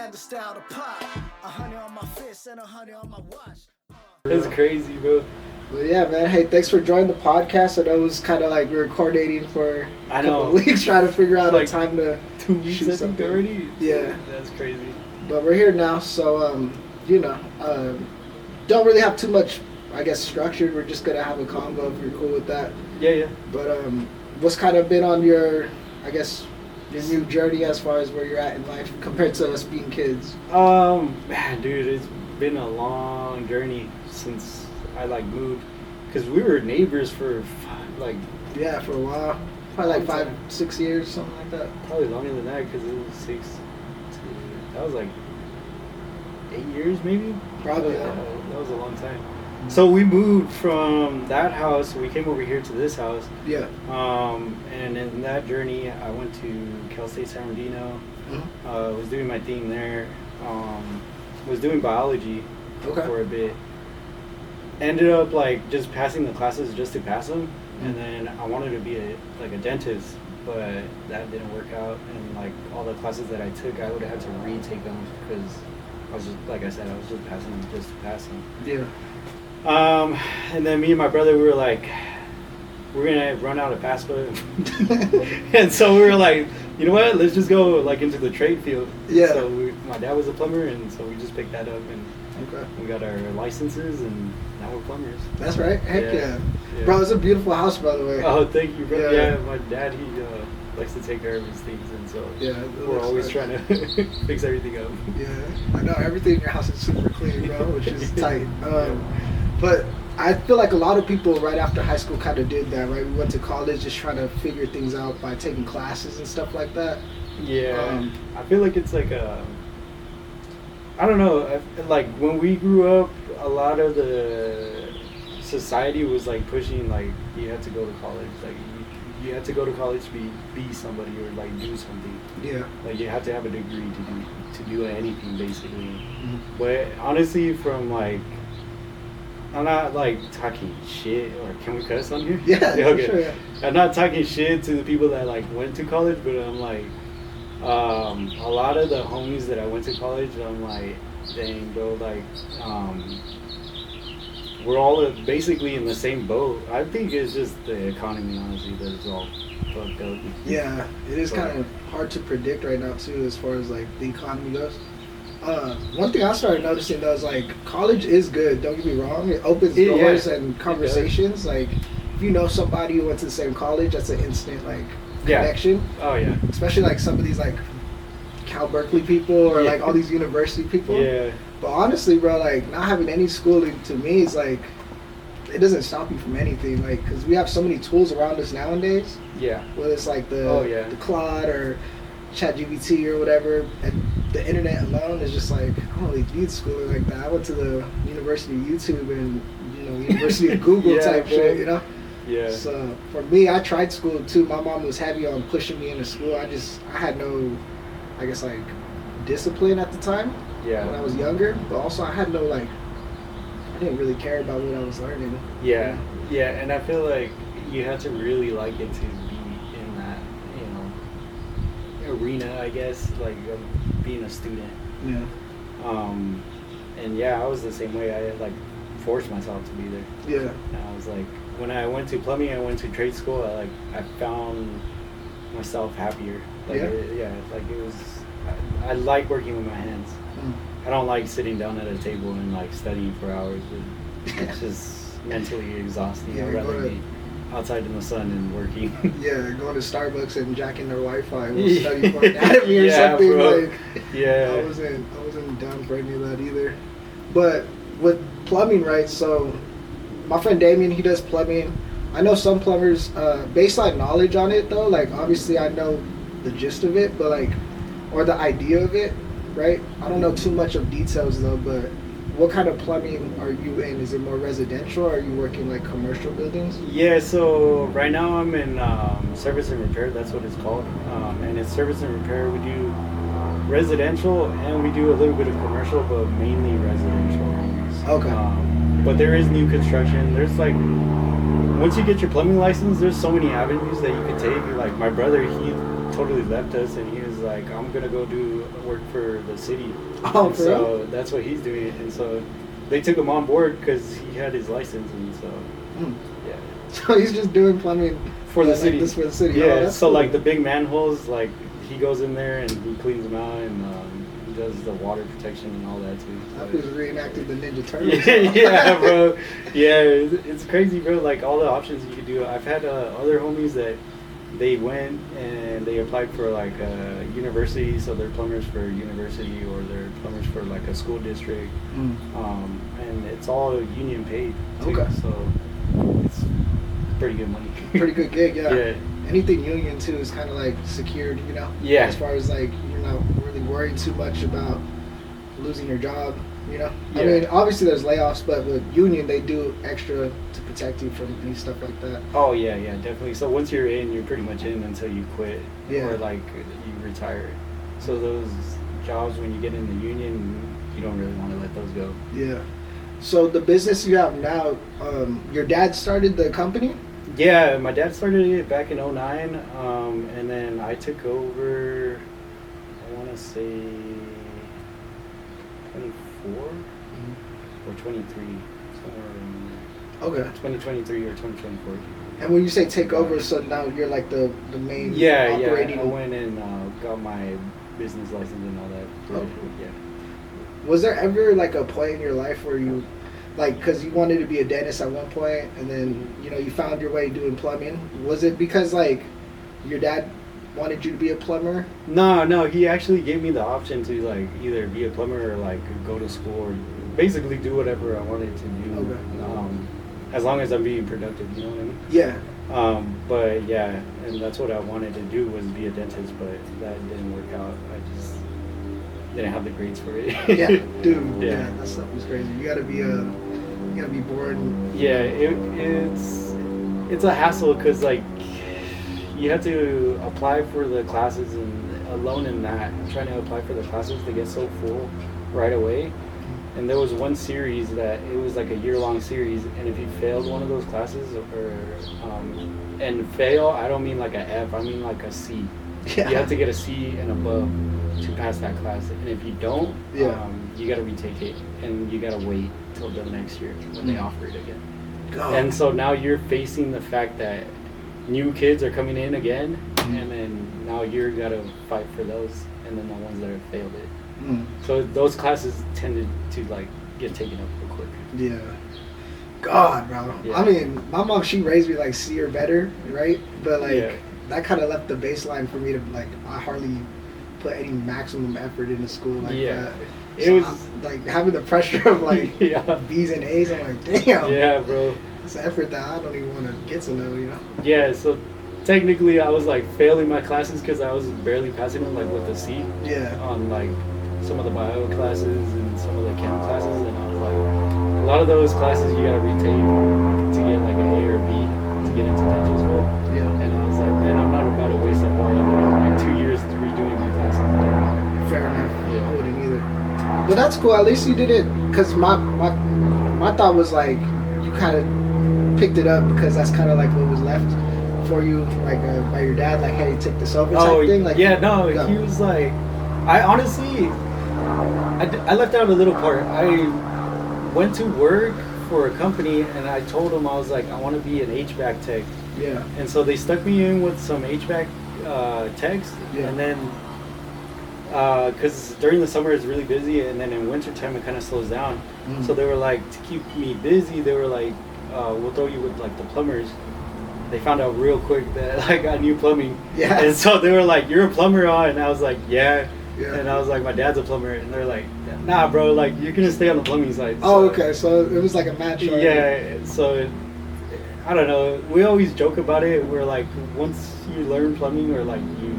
had the style to pop. 100 on my fist and 100 on my watch. That's crazy, bro. But yeah, man. Hey, thanks for joining the podcast. I know it was kind of like we were coordinating for a couple of weeks, trying to figure out a time to 2 weeks. shoot something Already. Yeah, that's crazy. But we're here now, so don't really have too much, I guess, structured. We're just gonna have a convo if you're cool with that. Yeah. But what's kind of been on your, I guess, your new journey as far as where you're at in life compared to us being kids? Man, dude, it's been a long journey since I moved, because we were neighbors for for a while, probably like 5-6 years, something like that. Probably longer than that, because it was 6. That was 8 years, maybe. Probably. That was a long time. So we moved from that house. We came over here to this house. Yeah. And in that journey, I went to Cal State San Bernardino. Mm-hmm. Was doing my thing there. Was doing biology for a bit. Ended up just passing the classes just to pass them, and then I wanted to be a dentist, but that didn't work out. And all the classes that I took, I would have had to retake them because I was just, like I said, I was just passing them just to pass them. Yeah. And then me and my brother, we were like, we're gonna run out of fast food, and so we were like, you know what? Let's just go into the trade field. Yeah. So my dad was a plumber, and so we just picked that up, and we got our licenses, and now we're plumbers. That's right. Heck yeah. Bro, it's a beautiful house, by the way. Oh, thank you, bro. Yeah, my dad, he likes to take care of his things, and so we're always trying to fix everything up. Yeah, I know everything in your house is super clean, bro, which is tight. But I feel like a lot of people right after high school kind of did that, right? We went to college just trying to figure things out by taking classes and stuff like that. Yeah, I feel like it's I don't know, when we grew up, a lot of the society was pushing you had to go to college, you had to go to college to be somebody or do something. Yeah. You have to have a degree to do anything basically. Mm-hmm. But honestly, from I'm not talking shit, or can we cuss on here? Yeah, okay. Sure, yeah. I'm not talking shit to the people that went to college, but I'm a lot of the homies that I went to college, I'm dang, bro, we're all basically in the same boat. I think it's just the economy, honestly, that's all fucked up. Yeah, it is kind of hard to predict right now too, as far as the economy goes. One thing I started noticing though is college is good. Don't get me wrong; it opens doors and conversations. If you know somebody who went to the same college, that's an instant connection. Oh yeah. Especially some of these Cal Berkeley people or all these university people. Yeah. But honestly, bro, not having any schooling to me is it doesn't stop you from anything. Because we have so many tools around us nowadays. Yeah. Whether it's the Claude or ChatGPT or whatever, and the internet alone is just I don't really need schooling like that. I went to the University of YouTube and University of Google type shit, Yeah. So for me, I tried school too. My mom was heavy on pushing me into school. I had no, I guess discipline at the time. Yeah. When I was younger, but also I had no I didn't really care about what I was learning. Yeah. Yeah, and I feel you have to really like it to be in that, arena, I guess, being a student. Yeah. And yeah, I was the same way. I forced myself to be there. Yeah. And I was when I went to plumbing, I went to trade school. I found myself happier. It was. I like working with my hands. I don't like sitting down at a table and studying for hours. It's just mentally exhausting. I'd rather be outside in the sun and working. Yeah, going to Starbucks and jacking their Wi-Fi while studying for anatomy or something. Bro. I wasn't down for any of that either. But with plumbing, right? So my friend Damien, he does plumbing. I know some plumbers, baseline knowledge on it though. Obviously I know the gist of it, but or the idea of it, right? I don't know too much of details though, but what kind of plumbing are you in? Is it more residential or are you working commercial buildings? Yeah, so right now I'm in service and repair, that's what it's called. And it's service and repair. We do residential and we do a little bit of commercial, but mainly residential homes. Okay. But there is new construction. There's once you get your plumbing license, there's so many avenues that you could take. My brother, totally left us, and he was like, I'm gonna go do work for the city. Oh, and for so real? that's what he's doing, and so they took him on board because he had his license, and so yeah. So he's just doing plumbing For the city. Like this for the city. Yeah, Oh, that's so cool. like the big manholes, like he goes in there and he cleans them out, and he does the water protection and all that too. I was reenacting the Ninja Turtles. Yeah, bro. Yeah, it's crazy, bro. Like all the options you could do. I've had other homies that they went and they applied for like a university, so they're plumbers for university, or they're plumbers for like a school district, and it's all union paid too, Okay. so it's pretty good money. Pretty good gig, yeah. Yeah. Anything union too is kind of like secured, you know. Yeah. As far as like you're not really worried too much about losing your job, you know. I Yeah. mean, obviously there's layoffs, but with union they do extra to protect you from any stuff like that. Oh yeah, definitely. So once you're in, you're pretty much in until you quit, Yeah. or like you retire. So those jobs, when you get in the union, you don't really want to let those go. Yeah. So the business you have now, your dad started the company? Yeah, my dad started it back in '09, and then I took over, I want to say 24 or 23, somewhere in Okay. 2023 or 2024. And when you say take over, so now you're like the main Yeah, operating. I went and got my business license and all that. Oh. Yeah. Was there ever like a point in your life where you, like, because you wanted to be a dentist at one point, and then you know you found your way doing plumbing? Was it because like your dad wanted you to be a plumber? No, he actually gave me the option to like either be a plumber or like go to school or basically do whatever I wanted to do. Okay. As long as I'm being productive, you know what I mean? Yeah. But yeah, and that's what I wanted to do, was be a dentist, but that didn't work out. I just didn't have the grades for it. Yeah, dude. Yeah. Yeah, that stuff was crazy. You gotta be born. Yeah, it's a hassle because like you have to apply for the classes, and alone in that, trying to apply for the classes, they get so full right away. And there was one series that it was like a year-long series, and if you failed one of those classes, and fail, I don't mean like a F, I mean like a C. Yeah. You have to get a C and above to pass that class, and if you don't, you got to retake it, and you got to wait till the next year when they offer it again. God. And so now you're facing the fact that new kids are coming in again, and then now you're got to fight for those, and then the ones that have failed it. So those classes tended to like get taken up real quick. Yeah. God, bro. Yeah. I mean, my mom, she raised me like C or better, right? But like Yeah. that kind of left the baseline for me to like. I hardly put any maximum effort into school like that. It So was like having the pressure of like yeah. B's and A's. I'm like, damn. Yeah, bro. It's an effort that I don't even want to get to know, you know. Yeah, so technically I was like failing my classes because I was barely passing them like with a C Yeah. on like some of the bio classes and some of the chem classes, and I was like, a lot of those classes you gotta retake to get like an A or B to get into dental school. Yeah. And I was like, man, I'm not about to waste up more than like 2 years redoing my classes. Fair enough. Yeah. I wouldn't either. But that's cool. At least you did it. Because my thought was like you kind of picked it up because that's kind of like what was left for you, like by your dad. Like, hey, take this over type thing. Like, yeah, no, he was like, I honestly, I left out a little part. I went to work for a company, and I told them, I was like, I want to be an HVAC tech. Yeah. And so they stuck me in with some HVAC techs, Yeah. and then because during the summer it's really busy, and then in wintertime it kind of slows down. So they were like, to keep me busy, they were like, we'll throw you with like the plumbers. They found out real quick that like I knew plumbing. Yeah. And so they were like, you're a plumber, huh? And I was like, yeah. Yeah. And I was like, my dad's a plumber, and they're like, nah, bro, like you're gonna stay on the plumbing side. Oh, So, okay. So it was like a match. Right? yeah, so I don't know. We always joke about it. We're like, once you learn plumbing or like you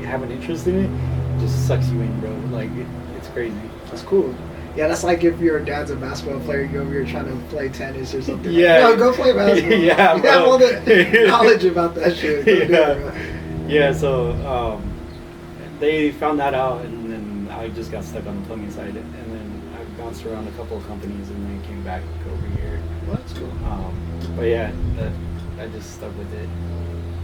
have an interest in it, it just sucks you in, bro. Like it's crazy. That's cool. Yeah, that's like if your dad's a basketball player, you go over here trying to play tennis or something. Yeah. Like, no, go play basketball. Yeah, you bro. have all the knowledge about that shit. Go do it, bro. Yeah. So they found that out, and then I just got stuck on the plumbing side, and then I bounced around a couple of companies, and then came back over here. Well, that's cool. But yeah, I just stuck with it.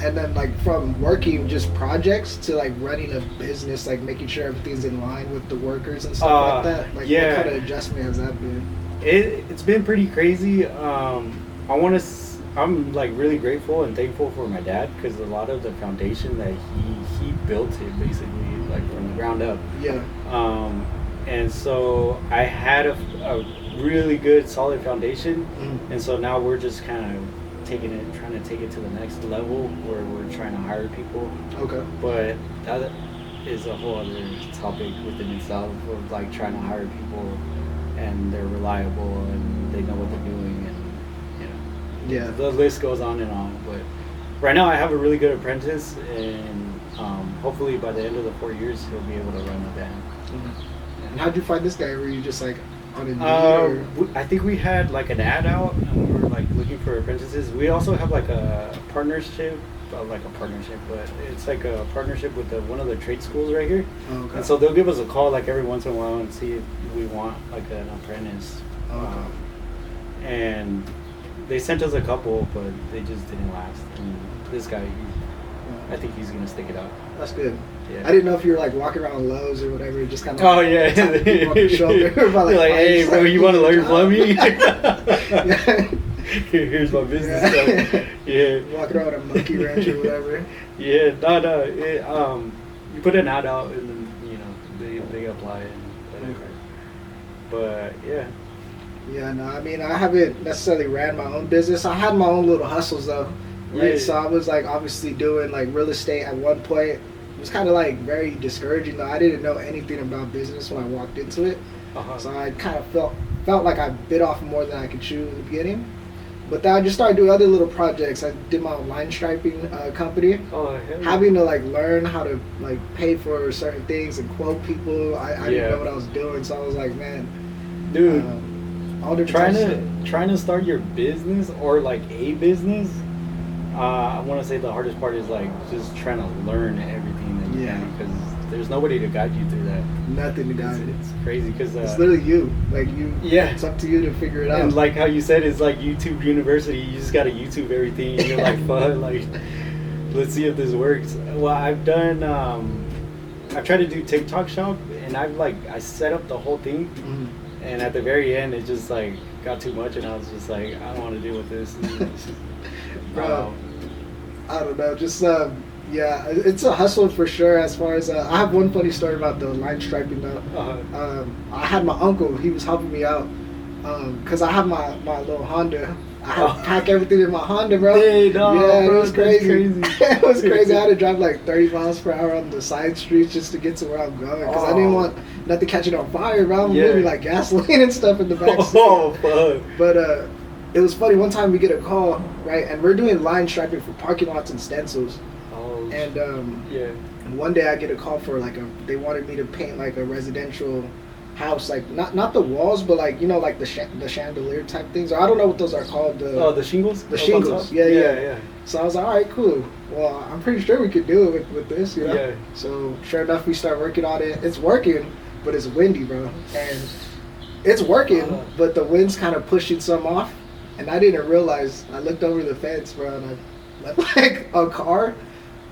and then like from working just projects to like running a business, like making sure everything's in line with the workers and stuff like that. Like yeah. what kind of adjustment has that been? It's been pretty crazy. I'm like really grateful and thankful for my dad, because a lot of the foundation that he built it basically like from the ground up. Yeah. And so I had a really good solid foundation, and so now we're just kind of trying to take it to the next level where we're trying to hire people. Okay. But that is a whole other topic within itself of like trying to hire people and they're reliable and they know what they're doing, and yeah, the list goes on and on. But right now I have a really good apprentice, and hopefully by the end of the 4 years he'll be able to run the band. And how'd you find this guy? Were you just like on a I think we had like an ad out and we were like looking for apprentices. We also have like a partnership, but it's like a partnership with one of the trade schools right here. Oh, okay. And so they'll give us a call like every once in a while and see if we want like an apprentice. And they sent us a couple, but they just didn't last. And this guy, I think he's gonna stick it out. That's good. Yeah. I didn't know if you were like walking around Lowe's or whatever, just kind of. Oh yeah. Tapping people on the shoulder. Like, hey, bro, you want to learn plumbing? Yeah. Here's my business stuff. Yeah. Walking around with a monkey wrench or whatever. Yeah, no. You put an ad out and then they apply and whatever. But yeah. Yeah, no, I mean, I haven't necessarily ran my own business. I had my own little hustles though, right? Yeah. So I was like obviously doing like real estate at one point. It was kind of like very discouraging though. I didn't know anything about business when I walked into it. So I kind of felt like I bit off more than I could chew in the beginning. But then I just started doing other little projects. I did my own line striping company. Oh, hell yeah. Having to like learn how to like pay for certain things and quote people. I didn't know what I was doing, so I was like, man, dude. Trying to start your business or like a business, I want to say the hardest part is like just trying to learn everything that you can, because there's nobody to guide you through that. Nothing to guide you. It's crazy because it's literally you. Like you. Yeah. It's up to you to figure it out. And like how you said, it's like YouTube University. You just gotta YouTube everything. And you're like, fuck, like, let's see if this works. Well, I've done. I've tried to do TikTok shop, and I set up the whole thing. And at the very end, it just like got too much, and I was just like, I don't want to deal with this. Bro, I don't know. Just yeah, it's a hustle for sure. As far as I have one funny story about the line striping though. I had my uncle. He was helping me out because I have my little Honda. I had to pack everything in my Honda, bro. Hey, no, yeah, bro, it was crazy. It was crazy. I had to drive like 30 miles per hour on the side streets just to get to where I'm going, because I didn't want nothing catching on fire, bro. I'm moving like gasoline and stuff in the back seat. Oh, fuck. But it was funny. One time we get a call, right, and we're doing line striping for parking lots and stencils. Oh, and yeah. One day I get a call for like they wanted me to paint like a residential house, like not the walls, but like like the chandelier type things, or I don't know what those are called. The shingles. The shingles. Yeah. So I was like, all right, cool. Well, I'm pretty sure we could do it with this, Yeah. So sure enough, we start working on it. It's working, but it's windy, bro, and it's working, but the wind's kind of pushing some off, and I didn't realize. I looked over the fence, bro, and I left like a car.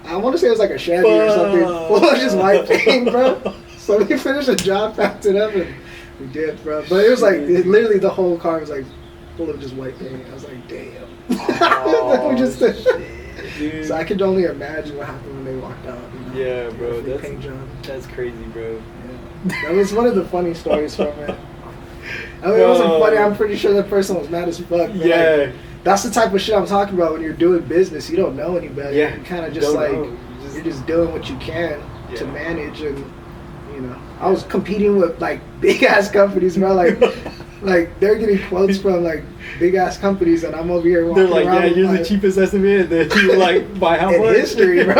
I want to say it was like a Chevy or something, full of just white paint, bro. So we finished the job, packed it up, and we did, bro. But it was like, literally the whole car was like full of just white paint. I was like, damn. We just dude. So I could only imagine what happened when they walked out. Yeah, bro. That's crazy, bro. Yeah. That was one of the funny stories from it. I mean, it wasn't funny. I'm pretty sure that person was mad as fuck. Yeah. Like, that's the type of shit I'm talking about when you're doing business. You don't know any better. Yeah. You kind of just you're just doing what you can to manage, and I was competing with like big ass companies, bro. Like they're getting quotes from like big ass companies, and I'm over here walking around. They're like, yeah, you're the cheapest estimate. Then you're like, by how much? History, bro.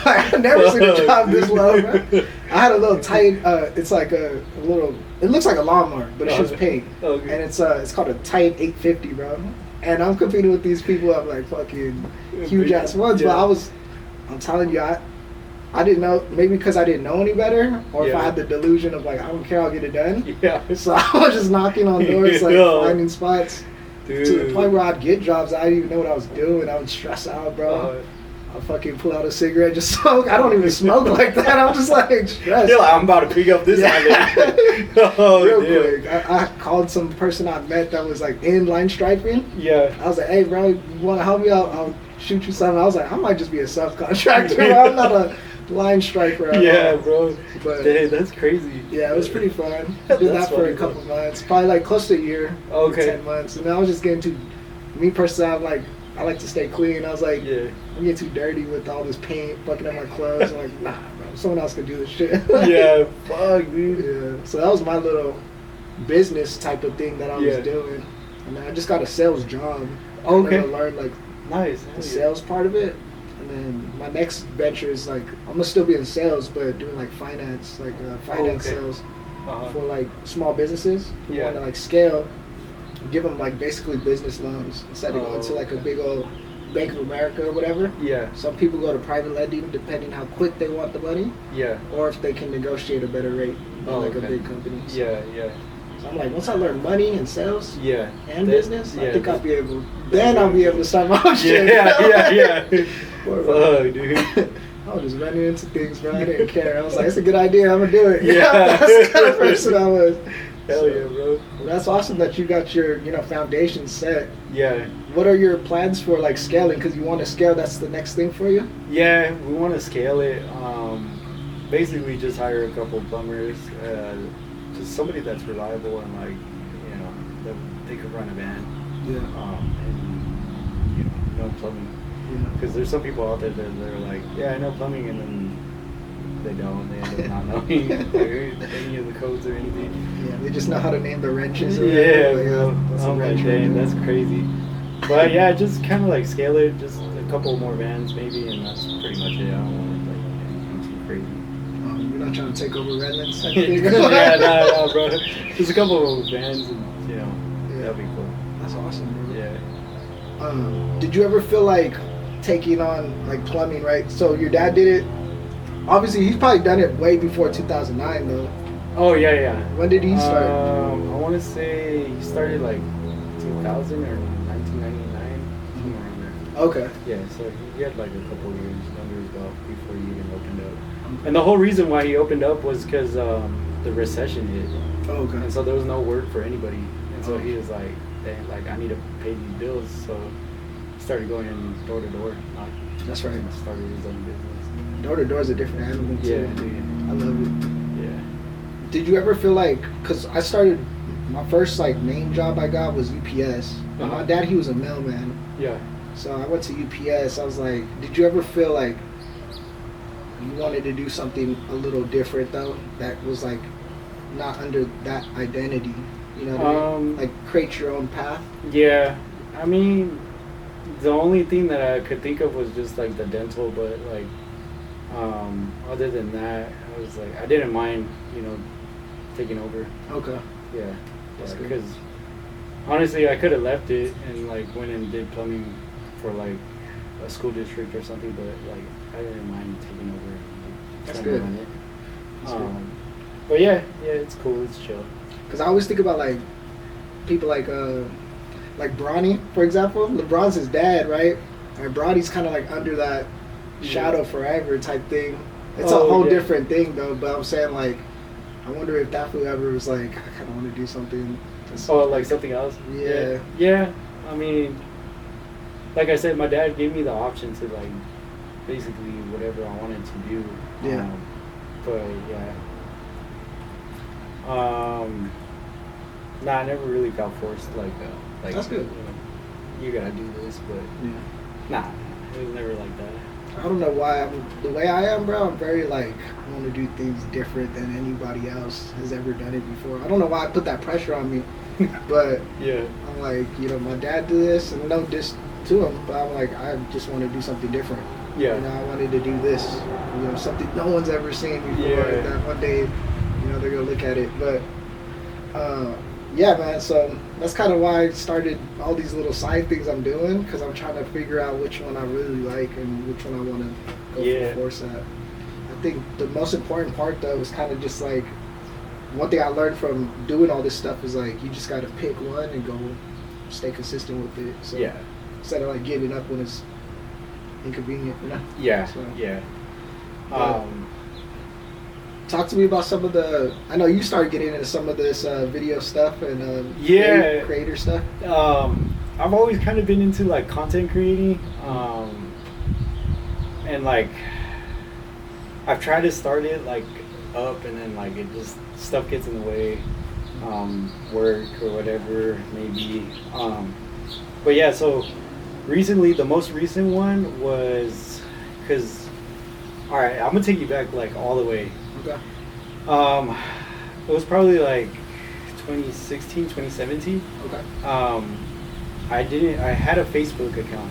I've never seen a job this low, bro. I had a little tight. It's like a little. It looks like a lawnmower, but it's just paint. Okay. And it's called a tight 850, bro. And I'm competing with these people. I'm like fucking huge ass ones, but I'm telling you, I didn't know, maybe because I didn't know any better, or if I had the delusion of like, I don't care, I'll get it done. Yeah. So I was just knocking on doors, like finding spots. Dude. To the point where I'd get jobs, I didn't even know what I was doing. I would stress out, bro. I'll fucking pull out a cigarette, just smoke. I don't even smoke like that. I'm just like stressed. You're like, I'm about to pick up this Real quick. I called some person I met that was like in line striping. Yeah. I was like, hey, bro, you want to help me out? I'll shoot you something. I was like, I might just be a subcontractor. I'm not a line striper. Yeah, bro. But dang, that's crazy. Yeah, it was pretty fun. I did that for a couple months. Probably like close to a year. Okay. 10 months. And I was just getting too, me personally, I like to stay clean. I was like, I'm getting too dirty with all this paint fucking up my clothes. I'm like, nah, bro, someone else can do this shit. Yeah, fuck, dude. Yeah. So that was my little business type of thing that I was doing. And then I just got a sales job. Okay. I learned like the sales part of it. And then my next venture is like, I'm gonna still be in sales, but doing like finance, sales for like small businesses who want to like scale. Give them like basically business loans instead of going to like a big old Bank of America or whatever. Yeah. Some people go to private lending depending how quick they want the money. Yeah. Or if they can negotiate a better rate than like a big company. So, yeah. So I'm like, once I learn money and sales and business, I think I'll be able. Then I'll be able to start my own shit. Yeah. Fuck, dude. I was just running into things, bro. I didn't care. I was like, it's a good idea. I'm gonna do it. Yeah. That's the kind of person I was. Hell yeah, bro. Well, that's awesome that you got your, foundation set. Yeah. What are your plans for like scaling? Because you want to scale. That's the next thing for you. Yeah, we want to scale it. Basically, just hire a couple plumbers, just somebody that's reliable and like, that they could run a van. Yeah. And know plumbing. Because there's some people out there that they're like, I know plumbing, and then they don't. They end up not knowing any of the codes or anything. Yeah, they just know how to name the wrenches. Or bro. I'm like, dang, that's crazy. But yeah, just kind of like scale it, just a couple more vans maybe, and that's pretty much it. I don't want like anything too crazy. You're not trying to take over Redlands? No, bro. Just a couple of vans, and that'd be cool. That's awesome, bro. Yeah. Did you ever feel like taking on like plumbing, right? So your dad did it. Obviously, he's probably done it way before 2009, though. Oh, yeah. When did he start? I want to say he started like 2000 or 1999, somewhere around there. Okay. Yeah, so he had like a couple years under his belt before he even opened up. And the whole reason why he opened up was because the recession hit. Oh, okay. And so there was no work for anybody. And so he was like, dang, like I need to pay these bills. So he started going door to door. That's right. Started his own business. Door to door is a different animal too. Yeah, dude. I love it. Yeah. Did you ever feel like, because I started, my first like main job I got was UPS. My dad, he was a mailman. Yeah. So I went to UPS. I was like, did you ever feel like you wanted to do something a little different though? That was like not under that identity. You know what I mean? Like create your own path. Yeah. I mean, the only thing that I could think of was just like the dental, but like other than that, I was like, I didn't mind, taking over. Okay. Yeah. That's good. Because honestly, I could have left it and like went and did plumbing for like a school district or something, but like I didn't mind taking over. And, That's good. Run it. But yeah, it's cool. It's chill. Because I always think about like people like Bronny, for example. LeBron's his dad, right? And Bronny's kind of like under that shadow forever type thing. It's a whole different thing though. But I'm saying like, I wonder if that whoever was like, I kind of want to do something. Like something else. Yeah. Yeah. I mean, like I said, my dad gave me the option to like basically whatever I wanted to do. Yeah. But yeah. I never really felt forced like that's good. You gotta do this, but it was never like that. I don't know why I'm the way I am, bro. I'm very like, I want to do things different than anybody else has ever done it before. I don't know why I put that pressure on me, but I'm like, my dad did this, and no diss to him, but I'm like, I just want to do something different. Yeah. I wanted to do this, something no one's ever seen before. That one day, they're gonna look at it, but. Yeah, man, so that's kind of why I started all these little side things I'm doing, because I'm trying to figure out which one I really like and which one I want to go full force at. I think the most important part, though, is kind of just like, one thing I learned from doing all this stuff is like, you just got to pick one and go stay consistent with it. So Yeah. instead of like giving up when it's inconvenient, you know. Yeah. So, Yeah. talk to me about some of the. I know you started getting into some of this video stuff and Yeah. creator stuff. I've always kind of been into like content creating, and like I've tried to start it like up, and then like it just stuff gets in the way, work or whatever maybe. But yeah, so recently the most recent one was because. All right, I'm gonna take you back like all the way. Okay. It was probably like 2016, 2017. Okay. I had a Facebook account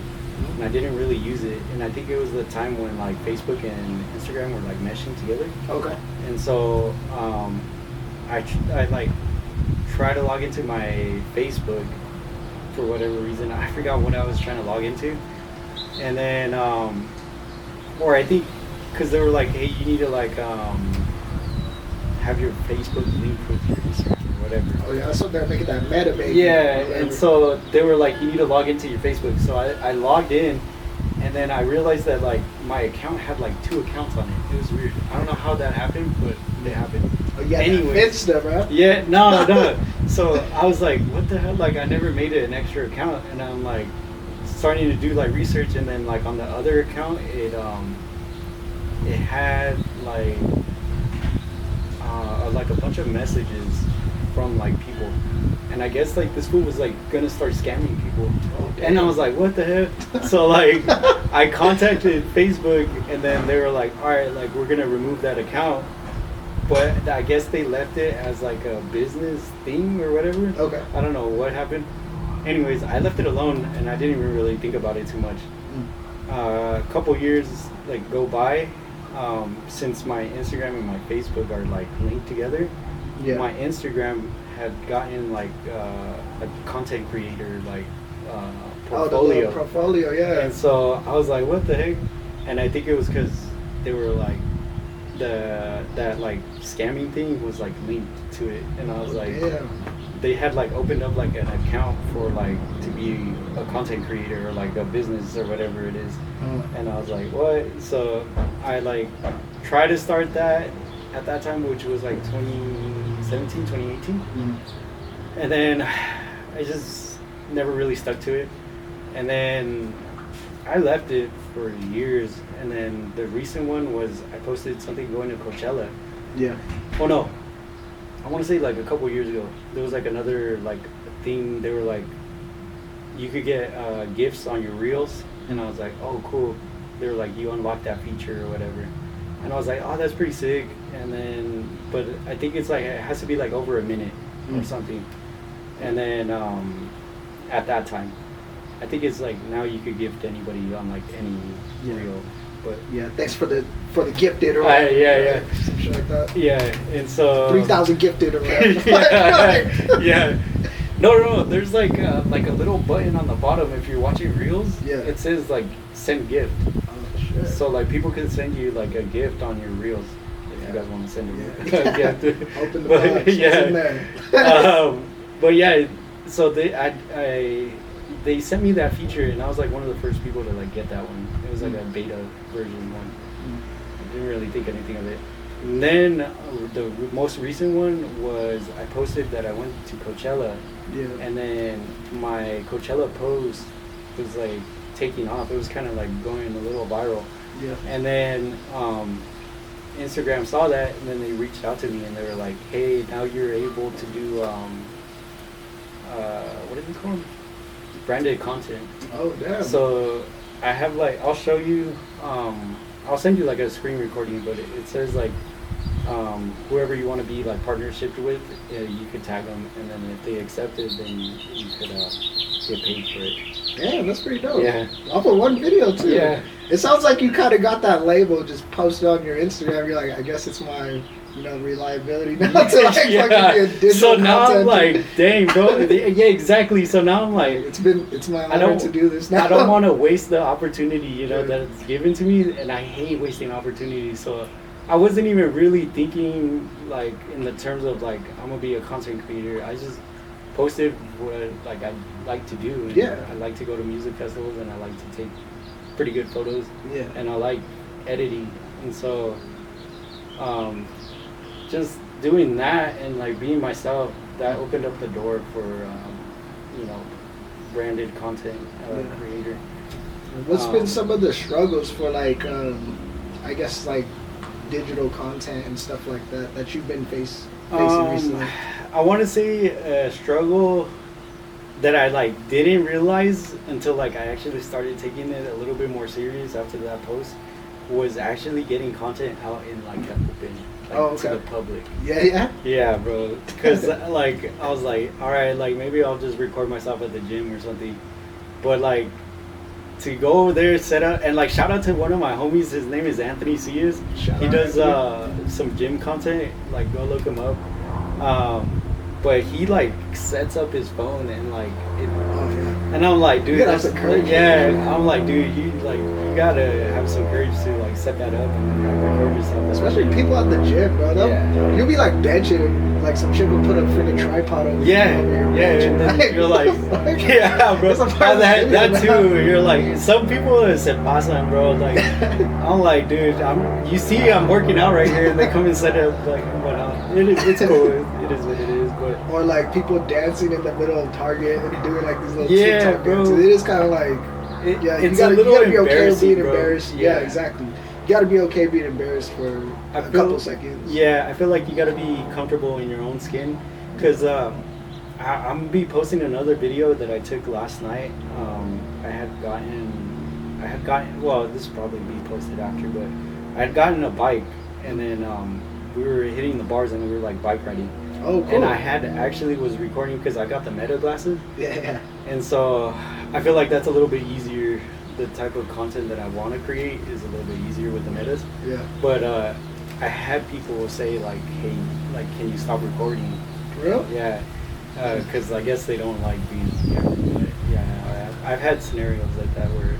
and I didn't really use it, and I think it was the time when like Facebook and Instagram were like meshing together. Okay. And so I like tried to log into my Facebook for whatever reason. I forgot what I was trying to log into, and then or I think because they were like, hey, you need to like have your Facebook linked with your Instagram or whatever. Oh yeah, that's what they're making that meta baby. Yeah, and so they were like, you need to log into your Facebook. So I logged in, and then I realized that like my account had like 2 accounts on it. It was weird. I don't know how that happened, but it happened. Oh yeah, anyway, Insta, bro. Yeah, no. So I was like, what the hell? Like I never made it an extra account, and I'm like starting to do like research, and then like on the other account, it had like a bunch of messages from like people, and I guess like this fool was like gonna start scamming people, and I was like, what the heck? So like I contacted Facebook, and then they were like, all right, like we're gonna remove that account, but I guess they left it as like a business thing or whatever. Okay. I don't know what happened. Anyways, I left it alone, and I didn't even really think about it too much. A couple years like go by. Since my Instagram and my Facebook are like linked together, my Instagram had gotten like a content creator like portfolio. Oh, the portfolio, yeah. And so I was like, what the heck? And I think it was because they were like that like scamming thing was like linked to it, and I was like, they had like opened up like an account for like to be a content creator or like a business or whatever it is. And I was like, what? So I like tried to start that at that time, which was like 2017, 2018. And then I just never really stuck to it. And then I left it for years. And then the recent one was I posted something going to Coachella. Yeah. Oh no, I want to say like a couple years ago, there was like another like thing. They were like, you could get gifts on your reels, and I was like, oh cool. They were like, you unlock that feature or whatever, and I was like, oh that's pretty sick. And then, but I think it's like it has to be like over a minute or something. And then at that time, I think it's like now you could gift anybody on like any reel. But yeah, thanks for the gifted or yeah, some shit like that. Yeah, and so 3,000 gifted or whatever. yeah. No. There's like a little button on the bottom if you're watching reels. Yeah. It says like send gift. Oh shit. So like people can send you like a gift on your reels if you guys want to send a gift. Open the box. It's in there. But yeah, so they sent me that feature, and I was like one of the first people to like get that one. It was like a beta version one. I didn't really think anything of it. And then the most recent one was I posted that I went to Coachella. Yeah. And then my Coachella post was like taking off. It was kind of like going a little viral. Yeah. And then Instagram saw that, and then they reached out to me, and they were like, hey, now you're able to do what is it called? Branded content. Oh damn. So I have like, I'll show you, I'll send you like a screen recording, but it says like whoever you want to be like partnership with, you could tag them, and then if they accept it, then you could get paid for it. Damn, that's pretty dope. Yeah. Off of one video too. Yeah. It sounds like you kind of got that label just posted on your Instagram. You're like, I guess it's my, reliability now to like fucking be a digital so now I'm content. like, dang, bro. Yeah, exactly. So now I'm like, it's my honor to do this now. I don't want to waste the opportunity, that it's given to me, and I hate wasting opportunities. So I wasn't even really thinking like in the terms of like I'm gonna be a content creator. I just posted what like I like to do. And Yeah. I like to go to music festivals, and I like to take pretty good photos. Yeah. And I like editing, and so just doing that and like being myself, that opened up the door for you know, branded content creator. What's been some of the struggles for like I guess like digital content and stuff like that you've been facing recently? I want to say a struggle that I like didn't realize until like I actually started taking it a little bit more serious after that post, was actually getting content out in like the open, like to the public. Yeah, bro. Because like I was like, all right, like maybe I'll just record myself at the gym or something, but like to go over there, set up, and like shout out to one of my homies. His name is Anthony Sears. He does some gym content. Like go look him up. But he like sets up his phone and like it, and I'm like, dude, that's courage. Yeah, I'm like, dude, you gotta have some courage to like set that up and like record yourself. Especially people at the gym, bro. You'll be like benching, like some chick will put a freaking tripod over. Yeah, and then you're like, yeah, bro. That too. You're like, some people se pasan, bro. Like, I'm like, dude, you see, I'm working out right here, and they come and set up like, but it's cool. It is what it is. But or like people dancing in the middle of Target and doing like these little TikTok dances. It is kind of like, you gotta be okay with being embarrassed. Yeah, exactly. You gotta be okay being embarrassed for a couple seconds. Yeah, I feel like you gotta be comfortable in your own skin, because I'm gonna be posting another video that I took last night. I had gotten, well, this will probably be posted after, but I had gotten a bike, and then we were hitting the bars and we were like bike riding. Oh, cool. And I was recording because I got the Meta glasses. Yeah. And so I feel like that's a little bit easier. The type of content that I want to create is a little bit easier with the Metas. Yeah. But I had people say like, hey, like, can you stop recording? For real? Yeah. Because I guess they don't like being camera. But yeah, I've had scenarios like that where.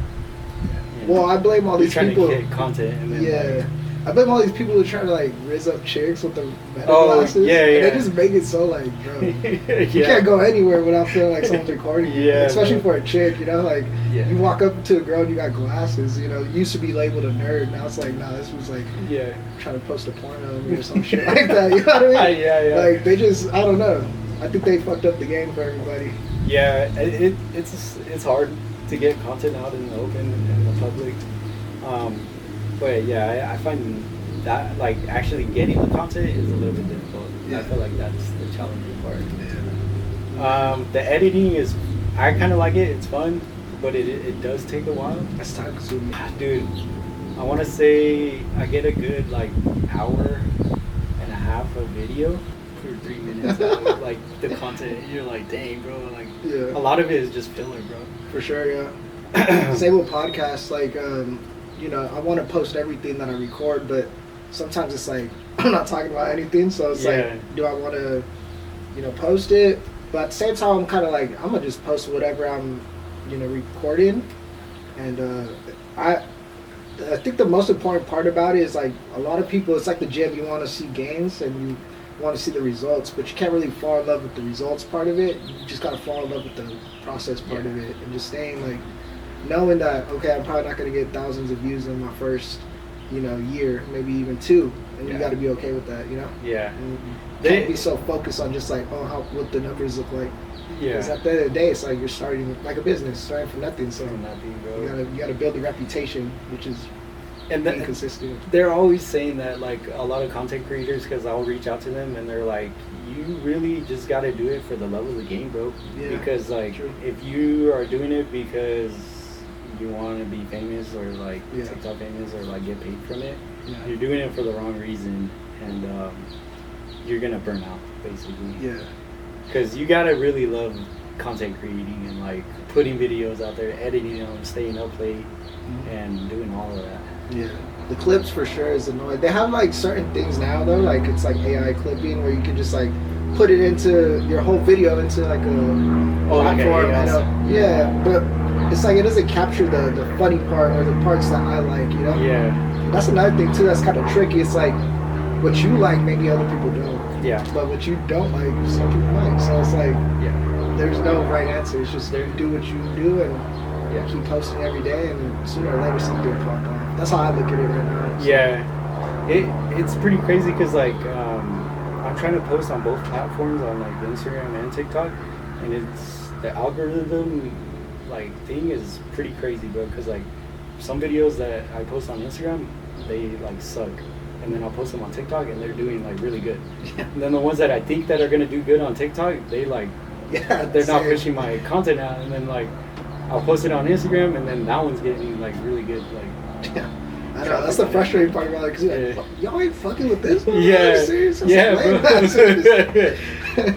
Well, I blame all these people. Trying to get content and then like, I blame all these people who try to like rizz up chicks with the Meta glasses. Yeah. And they just make it so like, bro, you can't go anywhere without feeling like someone's recording you. Especially for a chick, you know, like you walk up to a girl and you got glasses, you know, you used to be labeled a nerd, now it's like, nah, this was like trying to post a porno of me or some shit like that, you know what I mean? Like they just, I don't know. I think they fucked up the game for everybody. Yeah, it's hard to get content out in the open in the public. But yeah, I find that like actually getting the content is a little bit difficult. I feel like that's the challenging part. The editing is, I kind of like it. It's fun, but it does take a while. That's time consuming. Dude, I want to say I get a good like hour and a half of video for 3 minutes. Like the content, you're like, dang, bro. Like a lot of it is just filler, bro. For sure, yeah. Same with podcasts, like. You know, I want to post everything that I record, but sometimes it's like I'm not talking about anything, so it's like, do I want to, you know, post it? But at the same time, I'm kind of like, I'm gonna just post whatever I'm, you know, recording. And I think the most important part about it is like a lot of people, it's like the gym. You want to see gains and you want to see the results, but you can't really fall in love with the results part of it. You just gotta fall in love with the process part of it, and just staying like. Knowing that, okay, I'm probably not going to get thousands of views in my first, you know, year, maybe even 2, and you got to be okay with that, you know? Yeah. And you can't be so focused on just like, what the numbers look like. Yeah. Because at the end of the day, it's like you're starting like a business, starting from nothing. So nothing, bro. You gotta build a reputation, which is being consistent. They're always saying that, like a lot of content creators, because I'll reach out to them and they're like, you really just got to do it for the love of the game, bro. Yeah. Because like, if you are doing it because you want to be famous or like TikTok famous or like get paid from it, you're doing it for the wrong reason, and you're gonna burn out basically. Yeah. Because you gotta really love content creating and like putting videos out there, editing them, staying up late, and doing all of that. Yeah. The clips for sure is annoying. They have like certain things now though, like it's like AI clipping where you can just like put it into your whole video into like a platform. Like but it's like it doesn't capture the funny part or the parts that I like, you know? Yeah. That's another thing too that's kind of tricky. It's like what you like maybe other people don't. Yeah. But what you don't like, some people like. So it's like, Yeah. there's no right answer. It's just do what you do and keep posting every day, and sooner or later something will pop off. That's how I look at it right now. So. Yeah. It's pretty crazy because like I'm trying to post on both platforms on like Instagram and TikTok, and it's the algorithm like thing is pretty crazy, bro. Because like some videos that I post on Instagram, they like suck, and then I'll post them on TikTok and they're doing like really good. And then the ones that I think that are gonna do good on TikTok, they like they're not pushing my content out, and then like I'll post it on Instagram and then that one's getting like really good like. Yeah. I know, that's the frustrating part about it, because you're like, y'all ain't fucking with this one? Yeah, bro.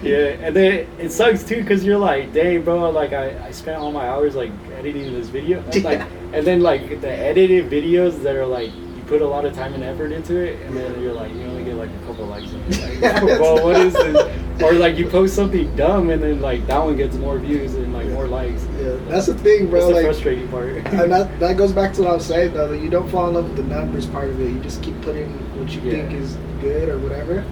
Yeah, and then it sucks too, because you're like, dang, bro, like I spent all my hours like editing this video, and, like, and then like the edited videos that are like, you put a lot of time and effort into it, and then you're like, you only get like a couple likes, and you're like, well, what is this? Or like you post something dumb, and then like that one gets more views and like more likes. Yeah, that's the thing, bro. That's the like, frustrating part. And that goes back to what I was saying, though. That you don't fall in love with the numbers part of it. You just keep putting what you think is good or whatever,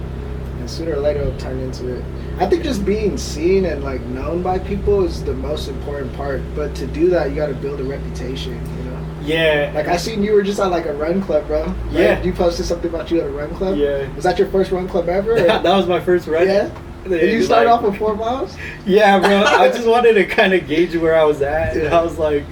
and sooner or later it'll turn into it. I think just being seen and like known by people is the most important part. But to do that, you got to build a reputation. You know. Yeah. Like I seen you were just at like a run club, bro. Right? Yeah. You posted something about you at a run club. Yeah. Was that your first run club ever? Or? That was my first run. Yeah. And you started off with 4 miles? Yeah, bro. I just wanted to kind of gauge where I was at. And I was like,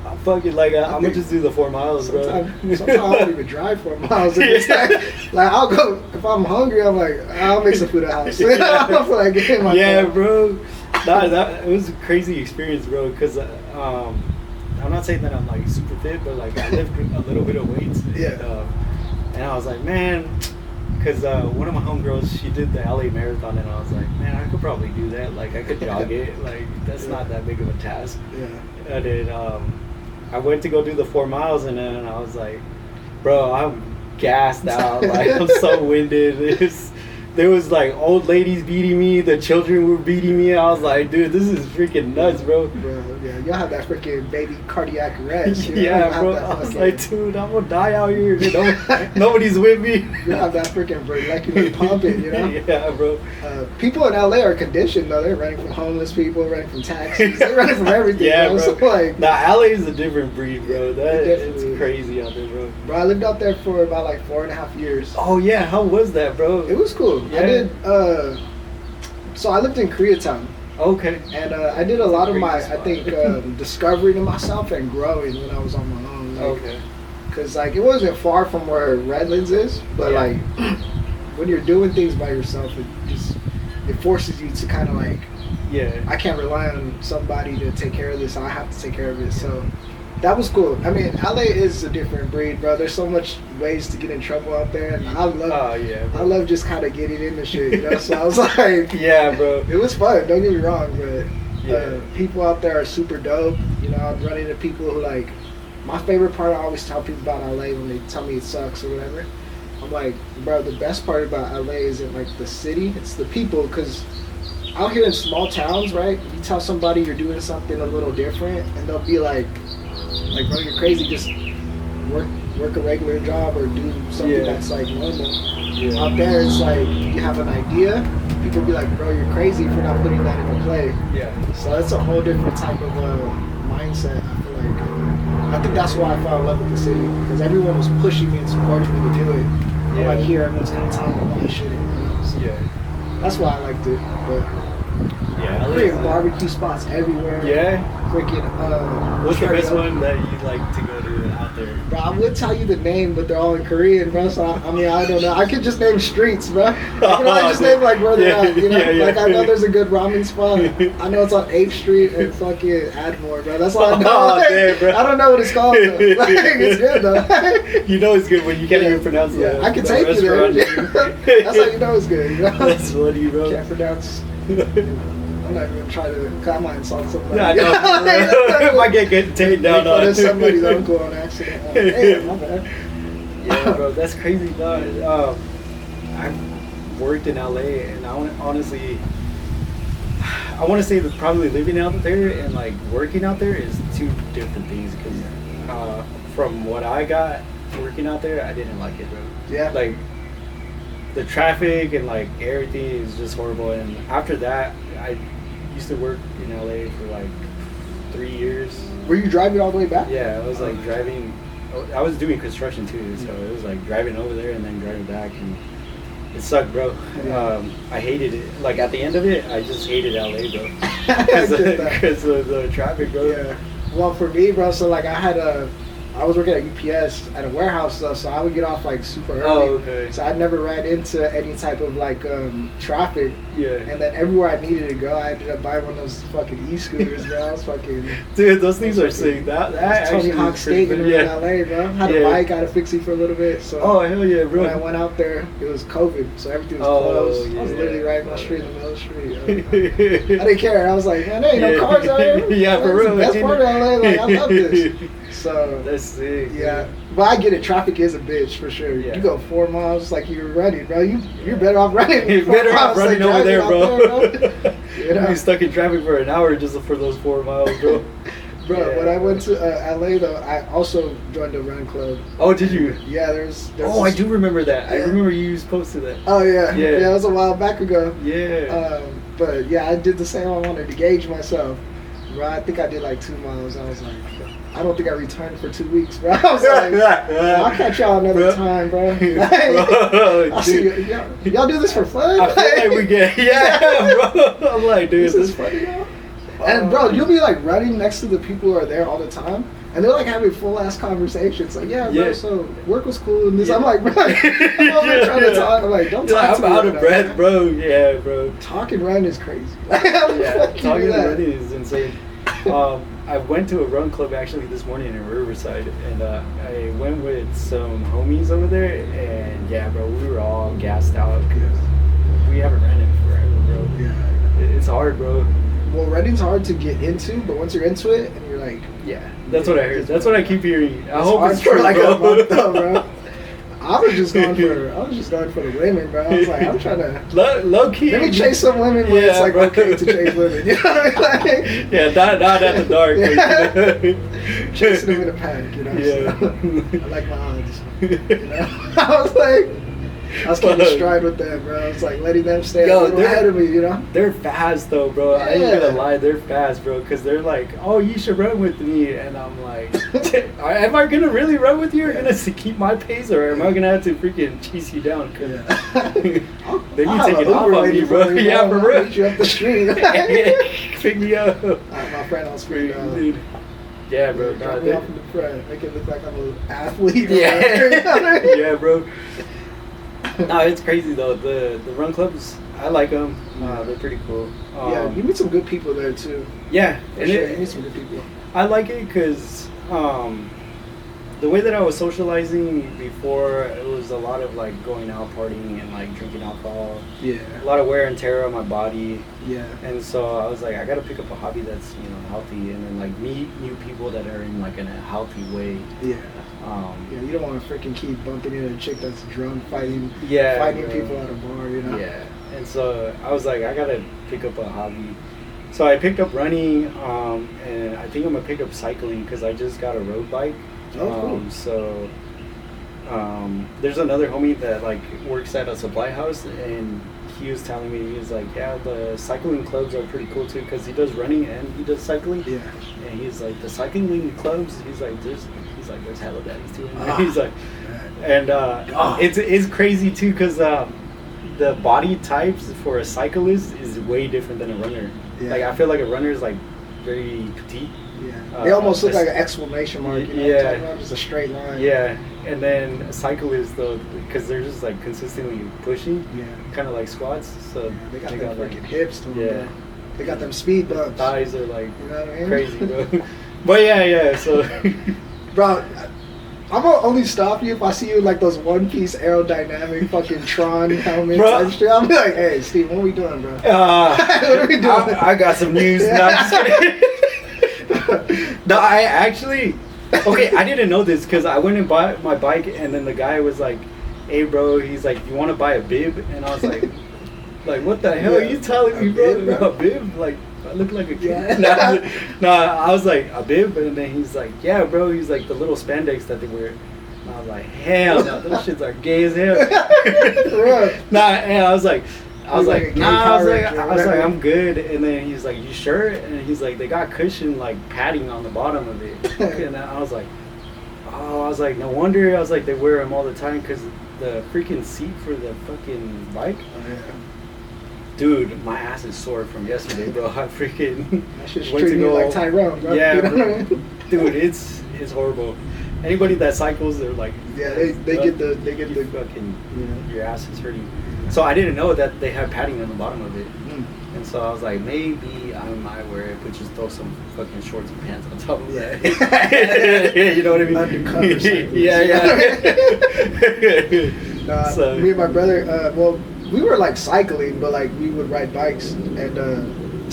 I'm fucking like, I'm going to just do the 4 miles, bro. Sometimes I don't even drive 4 miles. Like, I'll go, if I'm hungry, I'm like, I'll make some food at the house. I don't feel like getting my car. Bro. It was a crazy experience, bro, because I'm not saying that I'm like super fit, but like I lift a little bit of weights. And I was like, man, because one of my homegirls, she did the LA Marathon, and I was like, man, I could probably do that. Like, I could jog it. Like, that's not that big of a task. Yeah. And then I went to go do the 4 miles, and then I was like, bro, I'm gassed out. Like, I'm so winded. There was like old ladies beating me, the children were beating me. I was like, dude, this is freaking nuts, bro. Bro, yeah, y'all have that freaking baby cardiac arrest. You know? Yeah, bro. I was like, dude, I'm gonna die out here. You know? Nobody's with me. You have that freaking vernacular pumping, you know? Yeah, bro. People in LA are conditioned, though. They're running from homeless people, running from taxis. They're running from everything, yeah, bro. So, like, LA is a different breed, bro. It's crazy out there, bro. Bro, I lived out there for about like 4.5 years. Oh, yeah. How was that, bro? It was cool. Yeah. I did, so I lived in Koreatown. Okay. And I did a lot of my, I think, discovering of myself and growing when I was on my own. Like, okay. Because, like, it wasn't far from where Redlands is, but, like, when you're doing things by yourself, it forces you to kind of, like, I can't rely on somebody to take care of this. I have to take care of it. So that was cool. I mean, LA is a different breed, bro. There's so much ways to get in trouble out there, and I love just kind of getting into shit, you know. So I was like, yeah, bro. It was fun. Don't get me wrong, but people out there are super dope. You know, I'm running into people who like. My favorite part, I always tell people about LA when they tell me it sucks or whatever. I'm like, bro, the best part about LA isn't like the city, it's the people. Because out here in small towns, right, you tell somebody you're doing something a little different, and they'll be like, bro, you're crazy, just work a regular job or do something that's like normal. Out there, it's like, you have an idea, people be like, bro, you're crazy for not putting that into play. So that's a whole different type of mindset, I feel like. I think that's why I fell in love with the city, because everyone was pushing me and supporting me to do it. I'm like, here, everyone's kind of telling me why I shouldn't. So that's why I liked it. But freaking barbecue spots everywhere. Freaking what's the best one that you like to go to out there? Bro, I would tell you the name, but they're all in Korean, bro. So I mean, I don't know. I could just name streets, bro. I can just name like where they're at. You know, like I know there's a good ramen spot. I know it's on 8th Street and fucking Admore, bro. That's all I know. Damn, bro. I don't know what it's called. Though. Like, it's good though. You know it's good when you can't even pronounce it. I can take you there. That's how you know it's good. You know? That's funny, bro. Can't pronounce. I'm not even trying to. Cause I might insult somebody. Yeah, I know. If I get taken down on somebody's uncle on accident. Hey, my bad. Yeah, bro, that's crazy, dog. I've worked in LA, and I want to say that probably living out there and like working out there is two different things. Because from what I got working out there, I didn't like it, bro. Yeah. Like the traffic and like everything is just horrible. And after that, I used to work in LA for like 3 years. Were you driving all the way back? Yeah, I was like driving. I was doing construction too, so it was like driving over there and then driving back, and it sucked, bro. I hated it. Like at the end of it, I just hated LA, bro, because of the traffic, bro. Yeah. Well, for me, bro, so like I was working at UPS at a warehouse stuff, so I would get off like super early. Oh, okay. So I never ran into any type of like traffic. Yeah. And then everywhere I needed to go, I ended up buying one of those fucking e-scooters, bro. I was fucking. Dude, those things are sick. That Tony Hawk skating in yeah. LA, bro. Had a bike, got a fixie for a little bit. So oh hell yeah, bro. when I went out there, it was COVID, so everything was closed. Yeah. I was literally right in my street in the middle of the street. I didn't care. I was like, man, there ain't no cars out here. Yeah, for real. That's the best part of LA. Like, I love this. So that's sick. Yeah, but I get it. Traffic is a bitch for sure. Yeah. You go 4 miles like you're running, bro. You're better off running. You're better off running like over there, bro. You know? You're stuck in traffic for an hour just for those 4 miles, bro. Bro, yeah. When I went to LA though, I also joined a run club. Oh, did you? Yeah, there's oh, I do remember that. Yeah. I remember you posted that. Oh yeah, yeah. It was a while back ago. Yeah. But yeah, I did the same. I wanted to gauge myself. Bro, I think I did like 2 miles. I was like, I don't think I returned for 2 weeks, bro. I was like, I'll catch y'all another time, bro. I'll see y'all do this for fun? I feel like we get, bro. I'm like, dude, this is funny, bro. And bro, you'll be like running next to the people who are there all the time, and they're like having full ass conversations. Like, yeah, bro, so work was cool and this. I'm like, bro, I'm over trying to talk. I'm like, don't talk to me. I'm out of breath, bro. Yeah, bro. Talk and run is crazy. Yeah, talking and running is insane. I went to a run club actually this morning in Riverside, and I went with some homies over there, and yeah, bro, we were all gassed out because we haven't ran in forever, bro. Yeah, it's hard, bro. Well, running's hard to get into, but once you're into it, and you're like, yeah, that's what I heard. That's what I keep hearing. I hope it's for like a month though, bro. I was just going for the women, bro. I was like, I'm trying to low key. Let me chase some women when it's like okay to chase women. You know what I mean? Like, yeah, not at the dark. Chasing them in a panic, you know. Yeah. So, I like my odds. You know, I was keeping stride with them, bro. I was like letting them stay a little ahead of me, you know. They're fast though, bro. Yeah. I ain't gonna lie, they're fast, bro. Because they're like, oh, you should run with me, and I'm like, am I gonna really run with you? Or gonna keep my pace, or am I gonna have to freaking chase you down? Cause then you take it off on me, bro. Yeah, for real. You up the street. Pick me up. My friend on screen, dude. Yeah, bro. Drop me off in the front. Make it look like I'm an athlete. Yeah. Yeah, bro. No, it's crazy though. The run clubs, I like them. They're pretty cool. Yeah, you meet some good people there too. Yeah, and you meet some good people. I like it because the way that I was socializing before, it was a lot of like going out partying and like drinking alcohol. Yeah. A lot of wear and tear on my body. Yeah. And so I was like, I gotta pick up a hobby that's healthy, and then like meet new people that are in like in a healthy way. Yeah. Yeah, you don't want to freaking keep bumping into a chick that's drunk fighting people at a bar, you know? Yeah, and so I was like, I gotta pick up a hobby. So I picked up running, and I think I'm gonna pick up cycling because I just got a road bike. Oh, cool. So there's another homie that like works at a supply house, and he was telling me, he was like, yeah, the cycling clubs are pretty cool too because he does running and he does cycling. Yeah. And he's like, the cycling clubs, he's like, there's hella daddies too. He's like, and it's crazy too because the body types for a cyclist is way different than a runner. Yeah. Like I feel like a runner is like very petite. Yeah. They almost look like an exclamation mark. You know, yeah. Just a straight line. Yeah. And then a cyclist though, because they're just like consistently pushing. Yeah. Kind of like squats. So yeah, they got freaking like, hips to them. Yeah. Bro. They got them speed bumps. Thighs are like I mean? crazy, bro. But yeah. So. Bro, I'm gonna only stop you if I see you like those one-piece aerodynamic fucking Tron helmet type shit. I'll be like, hey, Steve, what are we doing, bro? What are we doing? I got some news. No, I'm just kidding. No, I actually... Okay, I didn't know this because I went and bought my bike, and then the guy was like, hey, bro, he's like, you want to buy a bib? And I was like, what the hell are you telling me, bro? A bib? Like... I look like a kid. Yeah. No, I was like, a bib? And then he's like, yeah, bro. He's like, the little spandex that they wear. And I was like, hell no, those shits are gay as hell. Bro. Nah, and I was like, nah, I was like, I'm good. good. And then he's like, you sure? And he's like, they got cushion like padding on the bottom of it. And I was like, oh, I was like, no wonder. I was like, they wear them all the time because the freaking seat for the fucking bike. Oh, yeah. Dude, my ass is sore from yesterday, bro. I freaking That shit's went to treating you go. like Tyrone, bro. Yeah, You know bro. what I mean? Dude, it's horrible. Anybody that cycles, they're like, Yeah, they get the fucking, yeah. your ass is hurting. So I didn't know that they have padding on the bottom of it. Mm. And so I was like, maybe I might wear it, but just throw some fucking shorts and pants on top of that. You know what I mean? Undercover cyclists. Yeah. Nah, So- me and my brother, well, we were like cycling, but like we would ride bikes. And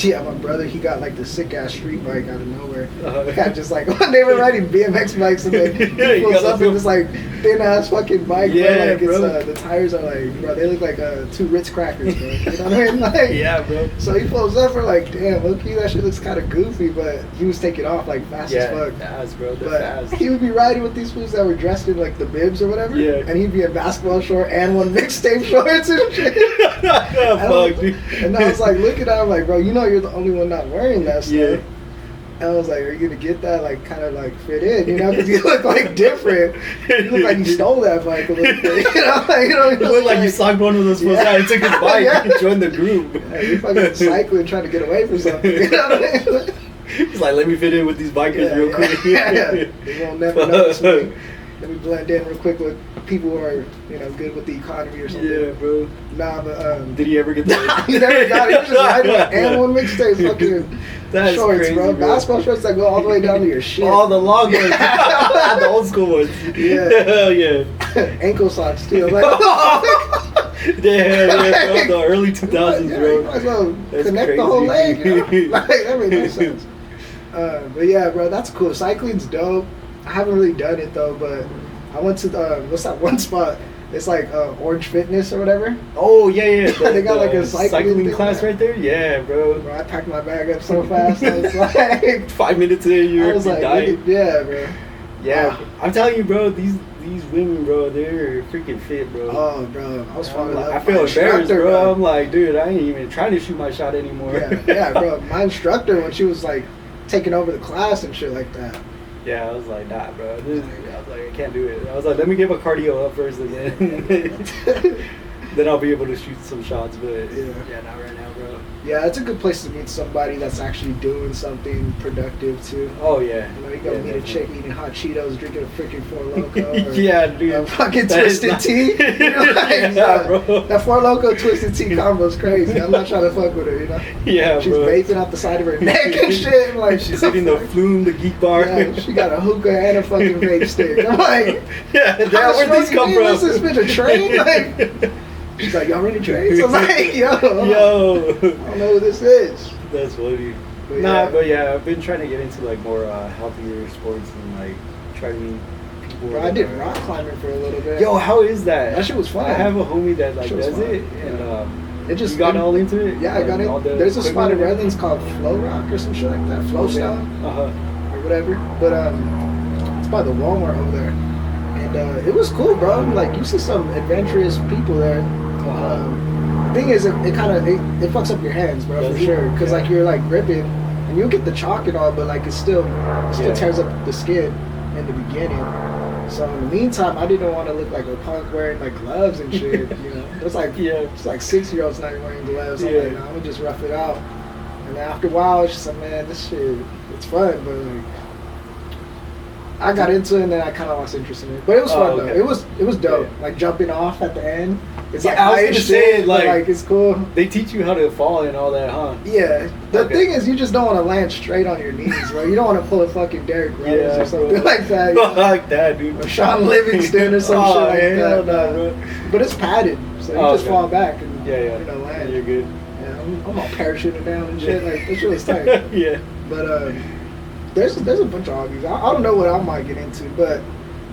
yeah, my brother, he got like the sick ass street bike out of nowhere. Got just like one day we're riding BMX bikes and then he pulls up in this like thin ass fucking bike, Yeah, bro. Like bro. it's the tires are like, bro, they look like 2 Ritz crackers, bro. You know what I mean? Like, Yeah, bro. So he pulls up, we're like, damn, low-key, that shit looks kind of goofy, but he was taking off like fast as fuck. fast, bro. They're But fast. he would be riding with these fools that were dressed in like the bibs or whatever. Yeah. And he'd be in basketball short and one mixtape shorts and shit. Fuck, dude. And I was like, looking at him like, bro, you know you're the only one not wearing that stuff. Yeah. And I was like, are you gonna get that like kind of like fit in, you know? Because you look like different. You look like you stole that bike a little bit. You know, like, You look like you socked one of those fools out and took his bike Yeah. and joined the group. Yeah, you're fucking cycling trying to get away from something. You know what I mean? He's like, let me fit in with these bikers real quick. Yeah. They won't never notice me. Let me blend in real quick with people who are, you know, good with the economy or something. Yeah, bro. Nah, but Did he ever get that? he never got it. He was just riding with and one mixtape fucking That's shorts, crazy, bro. bro. Basketball shorts that go all the way down to your shit. All the long ones. The old school ones. Yeah. Hell yeah. Ankle socks too. I'm like, Yeah, bro. The early 2000s, yeah, bro. you might as well That's connect the whole leg. You know? crazy. Like, that makes no sense. But yeah, bro, that's cool. Cycling's dope. I haven't really done it though, but I went to what's that one spot? It's like Orange Fitness or whatever. Oh, yeah. They got like a cycling thing class there. right there? Yeah, bro. Bro, I packed my bag up so fast. I was like, 5 minutes in, I you're was like, dying. yeah, bro. Yeah, Wow. I'm telling you, bro, these women, bro, they're freaking fit, bro. Oh, bro, I was falling in love. I with feel my embarrassed, instructor, bro. I'm like, dude, I ain't even trying to shoot my shot anymore. Yeah, bro. My instructor, when she was like taking over the class and shit like that. Yeah, I was like, nah, bro. I was like, I can't do it. I was like, let me get my cardio up first, and then then I'll be able to shoot some shots. But yeah, not right now, bro. Yeah, it's a good place to meet somebody that's actually doing something productive too. Oh yeah. You know, you go Yeah, meet a chick eating hot Cheetos, drinking a freaking Four Loco. Or yeah, dude. a fucking That is Twisted not- Tea. You know, like, Yeah, bro. That Four Loco Twisted Tea combo's crazy. I'm not trying to fuck with her, you know? Yeah, She's bro. vaping out the side of her neck and shit. I'm like, She's hitting the flume, the geek bar. Yeah, she got a hookah and a fucking vape stick. I'm like, Yeah, how where'd these come from? Is this bitch a train? Like, she's like, y'all running trains? I'm like, yo, I Yo. don't know who this is. That's funny. But But yeah. yeah, I've been trying to get into like more healthier sports and like try to meet people. Bro, I that did are- rock climbing for a little bit. Yo, how is that? That shit was fun. I have a homie that like Shit was does fun. it, and It just you got all into it. Yeah, I got All it. the There's a spot in equipment? Redlands called Flow Rock or some shit like that. Flow Stone or whatever. But it's by the Walmart over there. And it was cool, bro. Like, you see some adventurous people there. The thing is, it kind of it fucks up your hands, bro, Does for it? sure. Because Yeah. like you're like gripping, and you'll get the chalk and all, but like it still Yeah. tears up the skin in the beginning. So in the meantime, I didn't want to look like a punk wearing like gloves and shit. You know, it's like Yeah. it's like 6-year-olds not even wearing gloves. I'm Yeah. like, nah, I'm gonna just rough it out. And then after a while, it's just like, man, this shit, it's fun, but like. I got into it and then I kind of lost interest in it, but it was fun okay. though. It was dope. Yeah. Like jumping off at the end. It's Yeah, like I was high gonna as say, shit, but, like- it's cool. They teach you how to fall and all that, huh? Yeah. The Okay. thing is, you just don't want to land straight on your knees, bro. You don't want to pull a fucking Derrick Rose Yeah, or something bro. like that. You know? Like that, dude. Or Sean Livingston or some Oh, shit like hell that. no, bro. But it's padded, so you Oh, just okay. fall back and Yeah. you know land. You're good. Yeah, I'm all parachuting down and shit. Like this shit was tight. Yeah. But there's a bunch of hobbies. I don't know what I might get into, but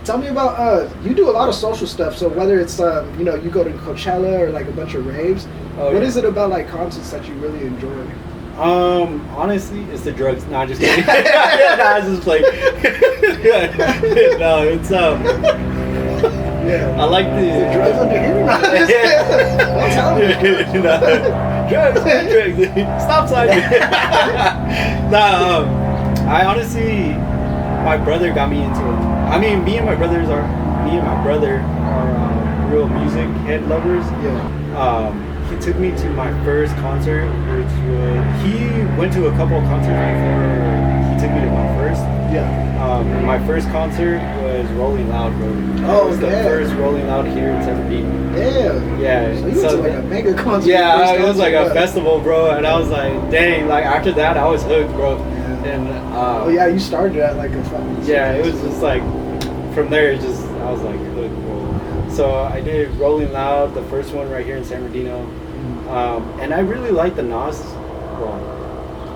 tell me about you do a lot of social stuff. So whether it's you know, you go to Coachella or like a bunch of raves, Oh, what yeah. is it about like concerts that you really enjoy? Honestly, it's the drugs. Nah, just kidding. Nah, I was just like, no, it's Yeah. I like the drugs under here. Don't tell me. drugs. Stop sign. Nah, I honestly, my brother got me into it. I mean, me and my brother are real music head lovers. Yeah. He took me to my first concert, which was, he went to a couple of concerts before he took me to my first. Yeah. My first concert was Rolling Loud, bro. Oh, it was the first Rolling Loud here in San Bernardino. Yeah. Yeah. So you went to like a mega concert. Yeah, it was like a festival, bro, and I was like, dang, like after that, I was hooked, bro. Yeah. And oh yeah, you started at like a fucking. Yeah, it was just like, from there, it just, I was like hooked, bro. So I did Rolling Loud, the first one right here in San Bernardino, and I really like the Nas. Well,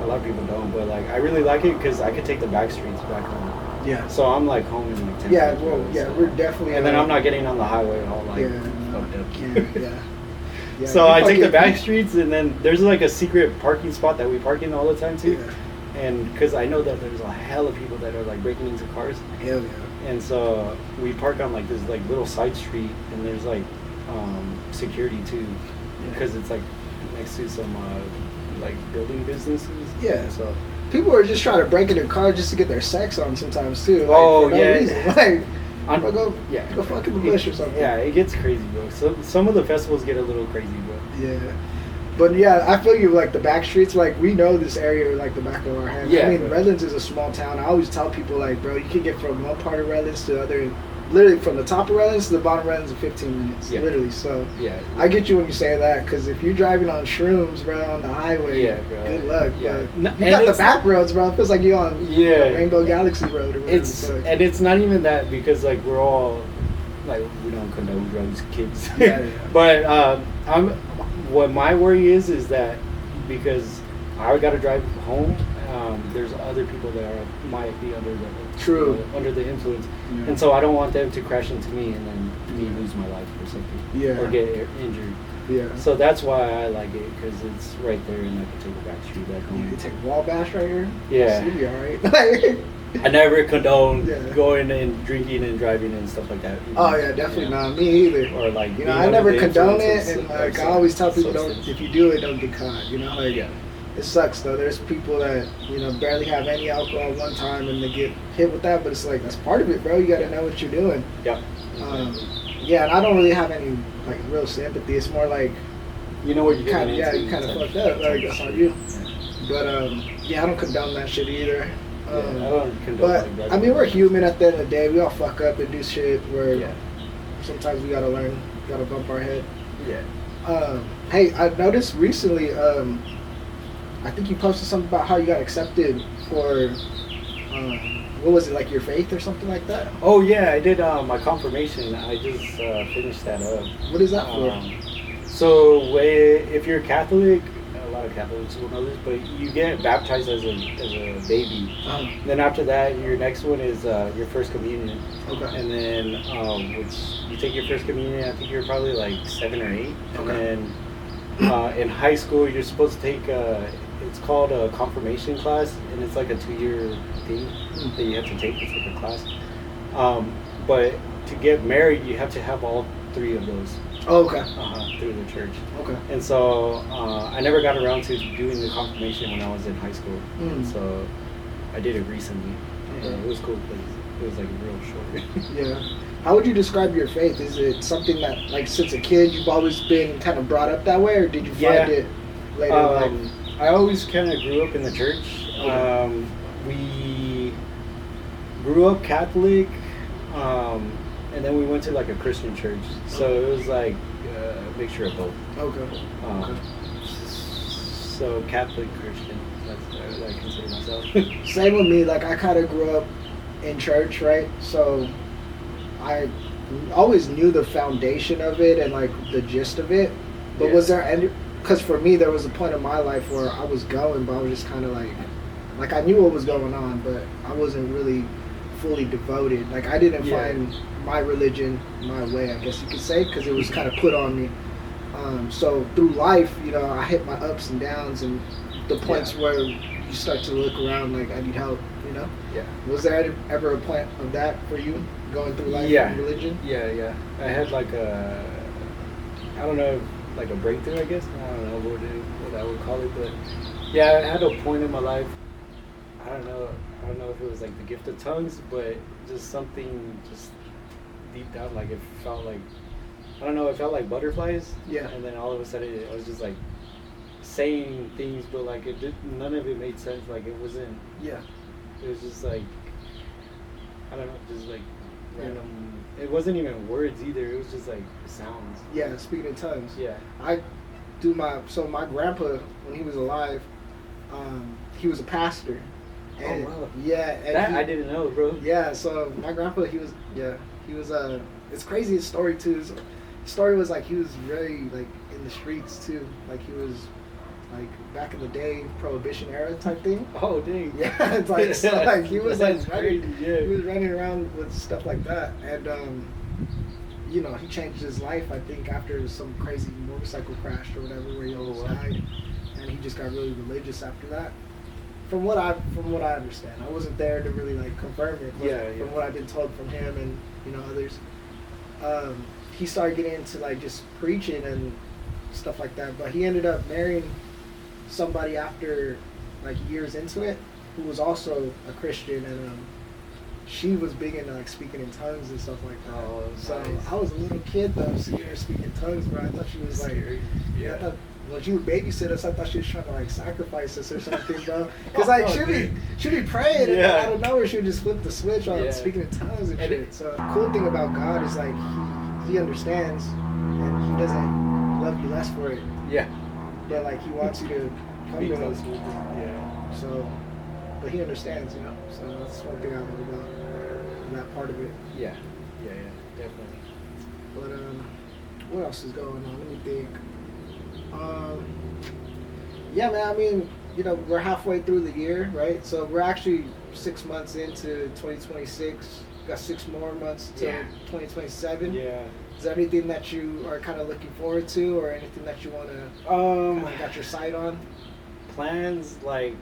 a lot of people don't, but like I really like it because I could take the back streets back home. Yeah. So I'm like home in like 10 Yeah, minutes, well, bro, yeah, so. we're definitely. And then I'm not getting on the highway all like fucked up. Yeah. So I take the back streets, and then there's like a secret parking spot that we park in all the time too. Yeah. And because I know that there's a hell of people that are like breaking into cars. Hell yeah. And so we park on like this like little side street, and there's like security too, because it's like next to some like building businesses. Yeah. So people are just trying to break into cars just to get their sex on sometimes too. Like, oh for no yeah. reason. Like, go go fuck in the bush or something. Yeah, it gets crazy, bro. So some of the festivals get a little crazy, bro. Yeah. But yeah, I feel you, like the back streets, like we know this area like the back of our hand. Yeah, I mean, bro. Redlands is a small town. I always tell people like, bro, you can get from one part of Redlands to the other, literally from the top of Redlands to the bottom of Redlands in 15 minutes, literally. So yeah, I get you when you say that, because if you're driving on shrooms, bro, on the highway, bro. good luck. Yeah, But you got the back roads, bro. It feels like you're on Rainbow Galaxy Road or whatever. And it's not even that, because like we're all like, we don't condone drugs, kids. But what my worry is that because I got to drive home, there's other people that might be under the influence, and so I don't want them to crash into me and then me lose my life or something, or get injured. Yeah. So that's why I like it, because it's right there, and I can take a back street back home. You take Wabash right here. Yeah. You'll be all right. I never condone going and drinking and driving and stuff like that. Oh yeah, definitely not me either. Or like, I never condone it, and like I always tell people, if you do it, don't get caught. Like, it sucks though. There's people that barely have any alcohol one time and they get hit with that, but it's like that's part of it, bro. You got to know what you're doing. Yeah. Yeah, and I don't really have any like real sympathy. It's more like you know what you're kind of you kind of fucked up. Like that's on you. But I don't condone that shit either. I don't condone. But I mean, we're human at the end of the day. We all fuck up and do shit where sometimes we gotta learn, gotta bump our head. Yeah. Hey, I noticed recently. I think you posted something about how you got accepted for. What was it, like your faith or something like that? Oh yeah, I did my confirmation. I just finished that up. What is that for? So if you're Catholic, a lot of Catholics will know this, but you get baptized as a baby. Then after that, your next one is your first communion. Okay. And then which you take your first communion, I think you're probably like 7 or 8. Okay. And then in high school, you're supposed to take it's called a confirmation class, and it's like a 2-year thing that you have to take. It's like a class. But to get married, you have to have all 3 of those. Oh, okay. Through the church. Okay. And so I never got around to doing the confirmation when I was in high school. And so I did it recently. Okay. It was cool because it was like real short. Yeah. How would you describe your faith? Is it something that, like, since a kid you've always been kind of brought up that way, or did you find it later in life? I always kind of grew up in the church. Okay. We grew up Catholic, and then we went to like a Christian church. So it was like a mixture of both. Okay. So Catholic Christian, that's what I consider myself. Same with me. Like I kind of grew up in church, right? So I always knew the foundation of it and like the gist of it. But was there any? Because for me, there was a point in my life where I was going, but I was just kind of like I knew what was going on, but I wasn't really fully devoted. Like I didn't find my religion my way, I guess you could say, because it was kind of put on me. So through life, you know, I hit my ups and downs and the points where you start to look around like I need help, you know? Yeah. Was there ever a point of that for you going through life and religion? Yeah. I had like I don't know, like a breakthrough, I guess. I don't know what I would call it, but yeah, I had a point in my life. I don't know if it was like the gift of tongues, but just something just deep down, like it felt like, I don't know, it felt like butterflies. Yeah. And then all of a sudden I was just like saying things, but like none of it made sense. Like it wasn't. Yeah. It was just like, I don't know, just like random. It wasn't even words either. It was just like sounds. Yeah, speaking in tongues. Yeah. My grandpa, when he was alive, he was a pastor. And, oh wow. Yeah. And that I didn't know, bro. Yeah, so my grandpa, he was it's crazy, his story too. His story was like he was very like in the streets too. Like he was like back in the day, Prohibition era type thing. Oh dang. Yeah, it's like so like he was like crazy. Yeah. He was running around with stuff like that, and you know, he changed his life. I think after some crazy motorcycle crash or whatever, where he almost died, and he just got really religious after that. From what I understand, I wasn't there to really like confirm it. But from what I've been told from him and you know others, he started getting into like just preaching and stuff like that. But he ended up marrying somebody after like years into it, who was also a Christian, and she was big into like speaking in tongues and stuff like that. Oh, so nice. I was a little kid though, seeing her speak in tongues, bro. I thought she was like, yeah. I thought, when she would babysit us, I thought she was trying to like sacrifice us or something, bro. Because like she'd be praying, and out of nowhere she would just flip the switch on speaking in tongues and shit. So the cool thing about God is like he understands, and he doesn't love you less for it. Yeah. But like he wants you to come to us. Yeah. So, but he understands, you know. So that's one thing I love about that part of it. Yeah, definitely. But what else is going on? Let me think. Yeah, man. I mean, you know, we're halfway through the year, right? So we're actually 6 months into 2026. Got 6 more months till 2027. Yeah. Is there anything that you are kind of looking forward to, or anything that you want to got your sight on? Plans like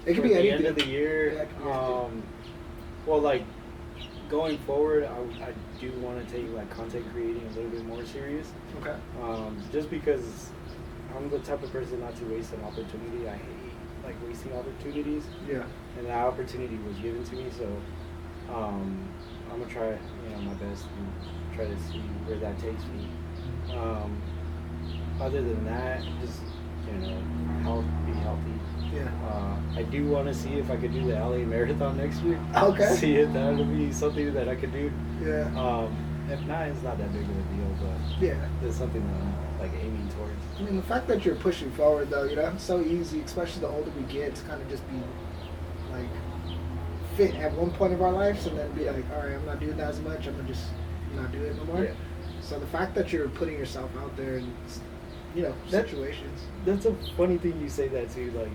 it could for be the anything. end of the year. Yeah, it could be anything. Well, like going forward, I do want to take like content creating a little bit more serious. Okay. Just because I'm the type of person not to waste an opportunity. I hate like wasting opportunities. Yeah. And that opportunity was given to me, so I'm gonna try, you know, my best and try to see where that takes me. Other than that, just you know, be healthy. Yeah. I do want to see if I could do the LA Marathon next year. Okay. See if that would be something that I could do. Yeah. If not, it's not that big of a deal, but yeah, it's something that I'm like aiming towards. I mean, the fact that you're pushing forward, though, you know, it's so easy, especially the older we get, to kind of just be like fit at one point of our lives, and then be like, all right, I'm not doing that as much. I'm gonna just not do it no more. Yeah. So the fact that you're putting yourself out there in, you know, situations. That's a funny thing you say that too, like,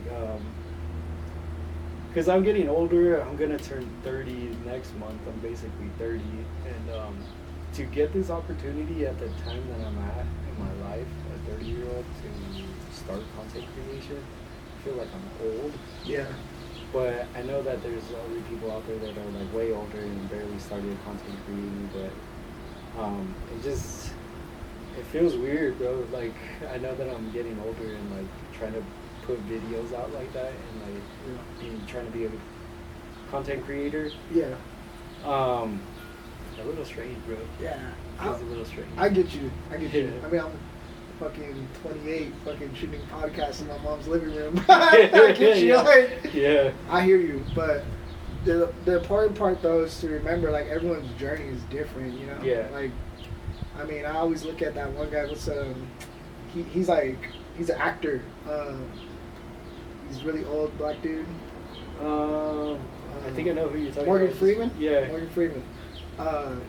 because I'm getting older. I'm gonna turn 30 next month. I'm basically 30, and to get this opportunity at the time that I'm at in my life, a 30-year-old, to start content creation, I feel like I'm old. Yeah. But I know that there's other people out there that are like way older and barely started content creating, but it feels weird, bro. Like, I know that I'm getting older and like trying to put videos out like that and like trying to be a content creator. Yeah. A little strange, bro. Yeah. It's a little strange. I get you. I mean, I'm fucking 28, fucking shooting podcasts in my mom's living room. I get you. Like, I hear you, but the important part though is to remember, like, everyone's journey is different, you know. Yeah. Like, I mean, I always look at that one guy. He's an actor. He's really old, black dude. I think I know who you're talking Morgan about. Freeman. Yeah. Morgan Freeman.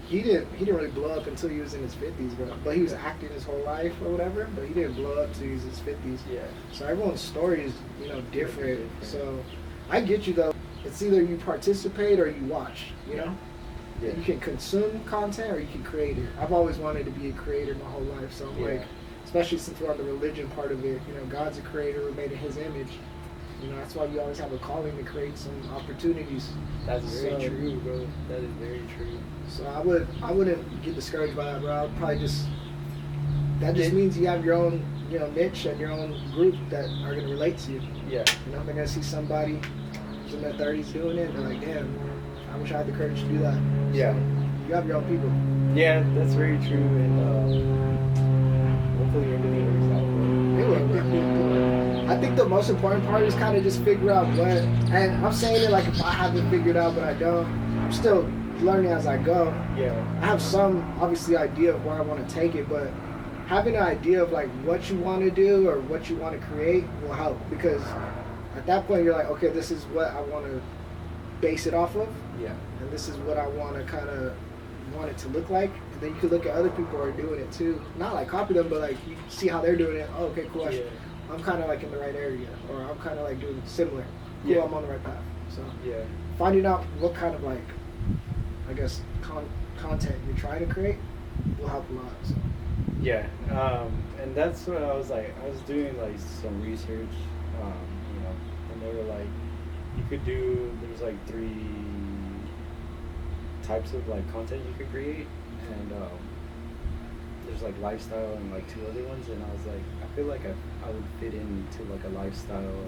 He didn't really blow up until he was in his 50s, bro. But he was acting his whole life or whatever. But he didn't blow up until he was in his 50s. Yeah. So everyone's story is, you know, different. So I get you though. It's either you participate or you watch. You know. Yeah. You can consume content or you can create it. I've always wanted to be a creator my whole life. So I'm like, especially since we're on the religion part of it. You know, God's a creator, we're made in His image. You know, that's why we always have a calling to create some opportunities. That's very true, bro. That is very true. So I wouldn't get discouraged by that, bro. I'd probably just, that just means you have your own, you know, niche and your own group that are gonna relate to you. Yeah. You know, they're gonna see somebody who's in their 30s doing it, and they're like, damn, I wish I had the courage to do that. Yeah. So, you have your own people. Yeah, that's very true, and hopefully everything works out. It will. I think the most important part is kind of just figure out what, and I'm saying it like if I haven't figured out, but I don't, I'm still learning as I go. Yeah. I have some, obviously, idea of where I want to take it, but having an idea of like what you want to do or what you want to create will help, because at that point you're like, okay, this is what I want to base it off of. Yeah. And this is what I want to kind of want it to look like. And then you can look at other people who are doing it too. Not like copy them, but like you see how they're doing it. Oh, okay, cool. Yeah. I'm kind of like in the right area, or I'm kind of like doing similar. Cool, Yeah. I'm on the right path. So Yeah. finding out what kind of like, I guess, content you're trying to create will help a lot. So. Yeah. And that's what I was like. I was doing like some research, you know, and they were like, you could do. There's like 3 types of like content you could create, and there's like lifestyle and like 2 other ones, and I was like, I feel like I would fit into like a lifestyle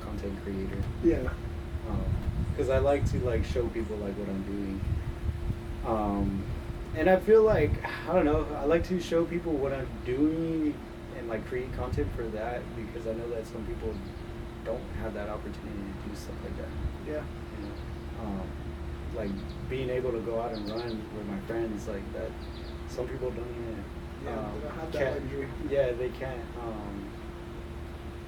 content creator. Yeah. Because I like to like show people like what I'm doing. And I feel like, I don't know, I like to show people what I'm doing and like create content for that, because I know that some people don't have that opportunity to do stuff like that. Yeah. You know? Like being able to go out and run with my friends, like that, some people don't even Yeah, they don't have that can't, luxury. yeah, they can't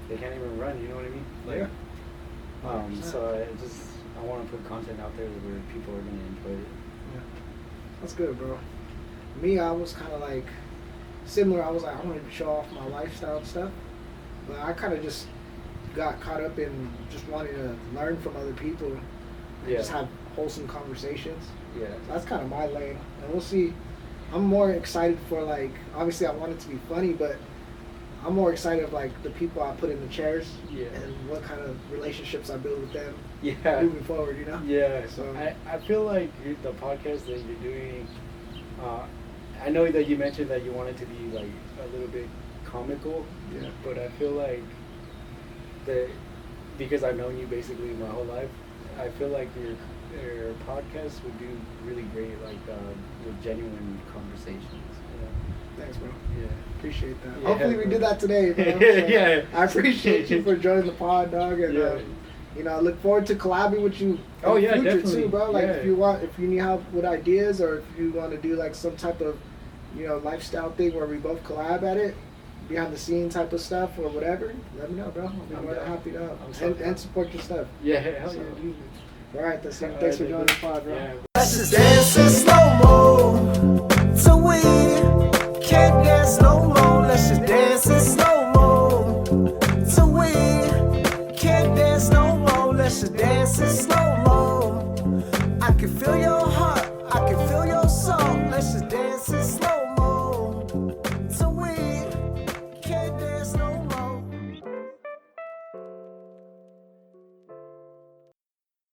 even run, you know what I mean? Like, Yeah. so I want to put content out there where people are going to enjoy it. Yeah. That's good, bro. Me, I was kind of like similar. I was like, I wanted to show off my lifestyle and stuff, but I kind of just got caught up in just wanting to learn from other people and just have wholesome conversations. Yeah. So that's kind of my lane, and we'll see. I'm more excited for like, obviously I want it to be funny, but I'm more excited of like the people I put in the chairs, and what kind of relationships I build with them. Yeah. Moving forward, you know. Yeah. So I feel like the podcast that you're doing, I know that you mentioned that you wanted to be like a little bit comical. Yeah. But I feel like because I've known you basically my whole life, I feel like your podcast would do really great, like with genuine conversations. You know? Thanks, bro. Yeah. Appreciate that. Yeah, Hopefully we bro. do that today, bro. So Yeah. I appreciate you for joining the pod, dog, and you know, I look forward to collabing with you in the future definitely. too, bro. Like Yeah. if you need help with ideas, or if you want to do like some type of, you know, lifestyle thing where we both collab at it, behind the scene type of stuff or whatever, let me know, bro. I'll be more than happy to help and support your stuff. Yeah, hell So, yeah, dude. all right, thanks for joining the pod, bro. Yeah. Let's just dance in slow-mo till we can't dance no more. Let's just dance in slow-mo till we can't dance no more. Let's just dance in slow-mo. I can feel your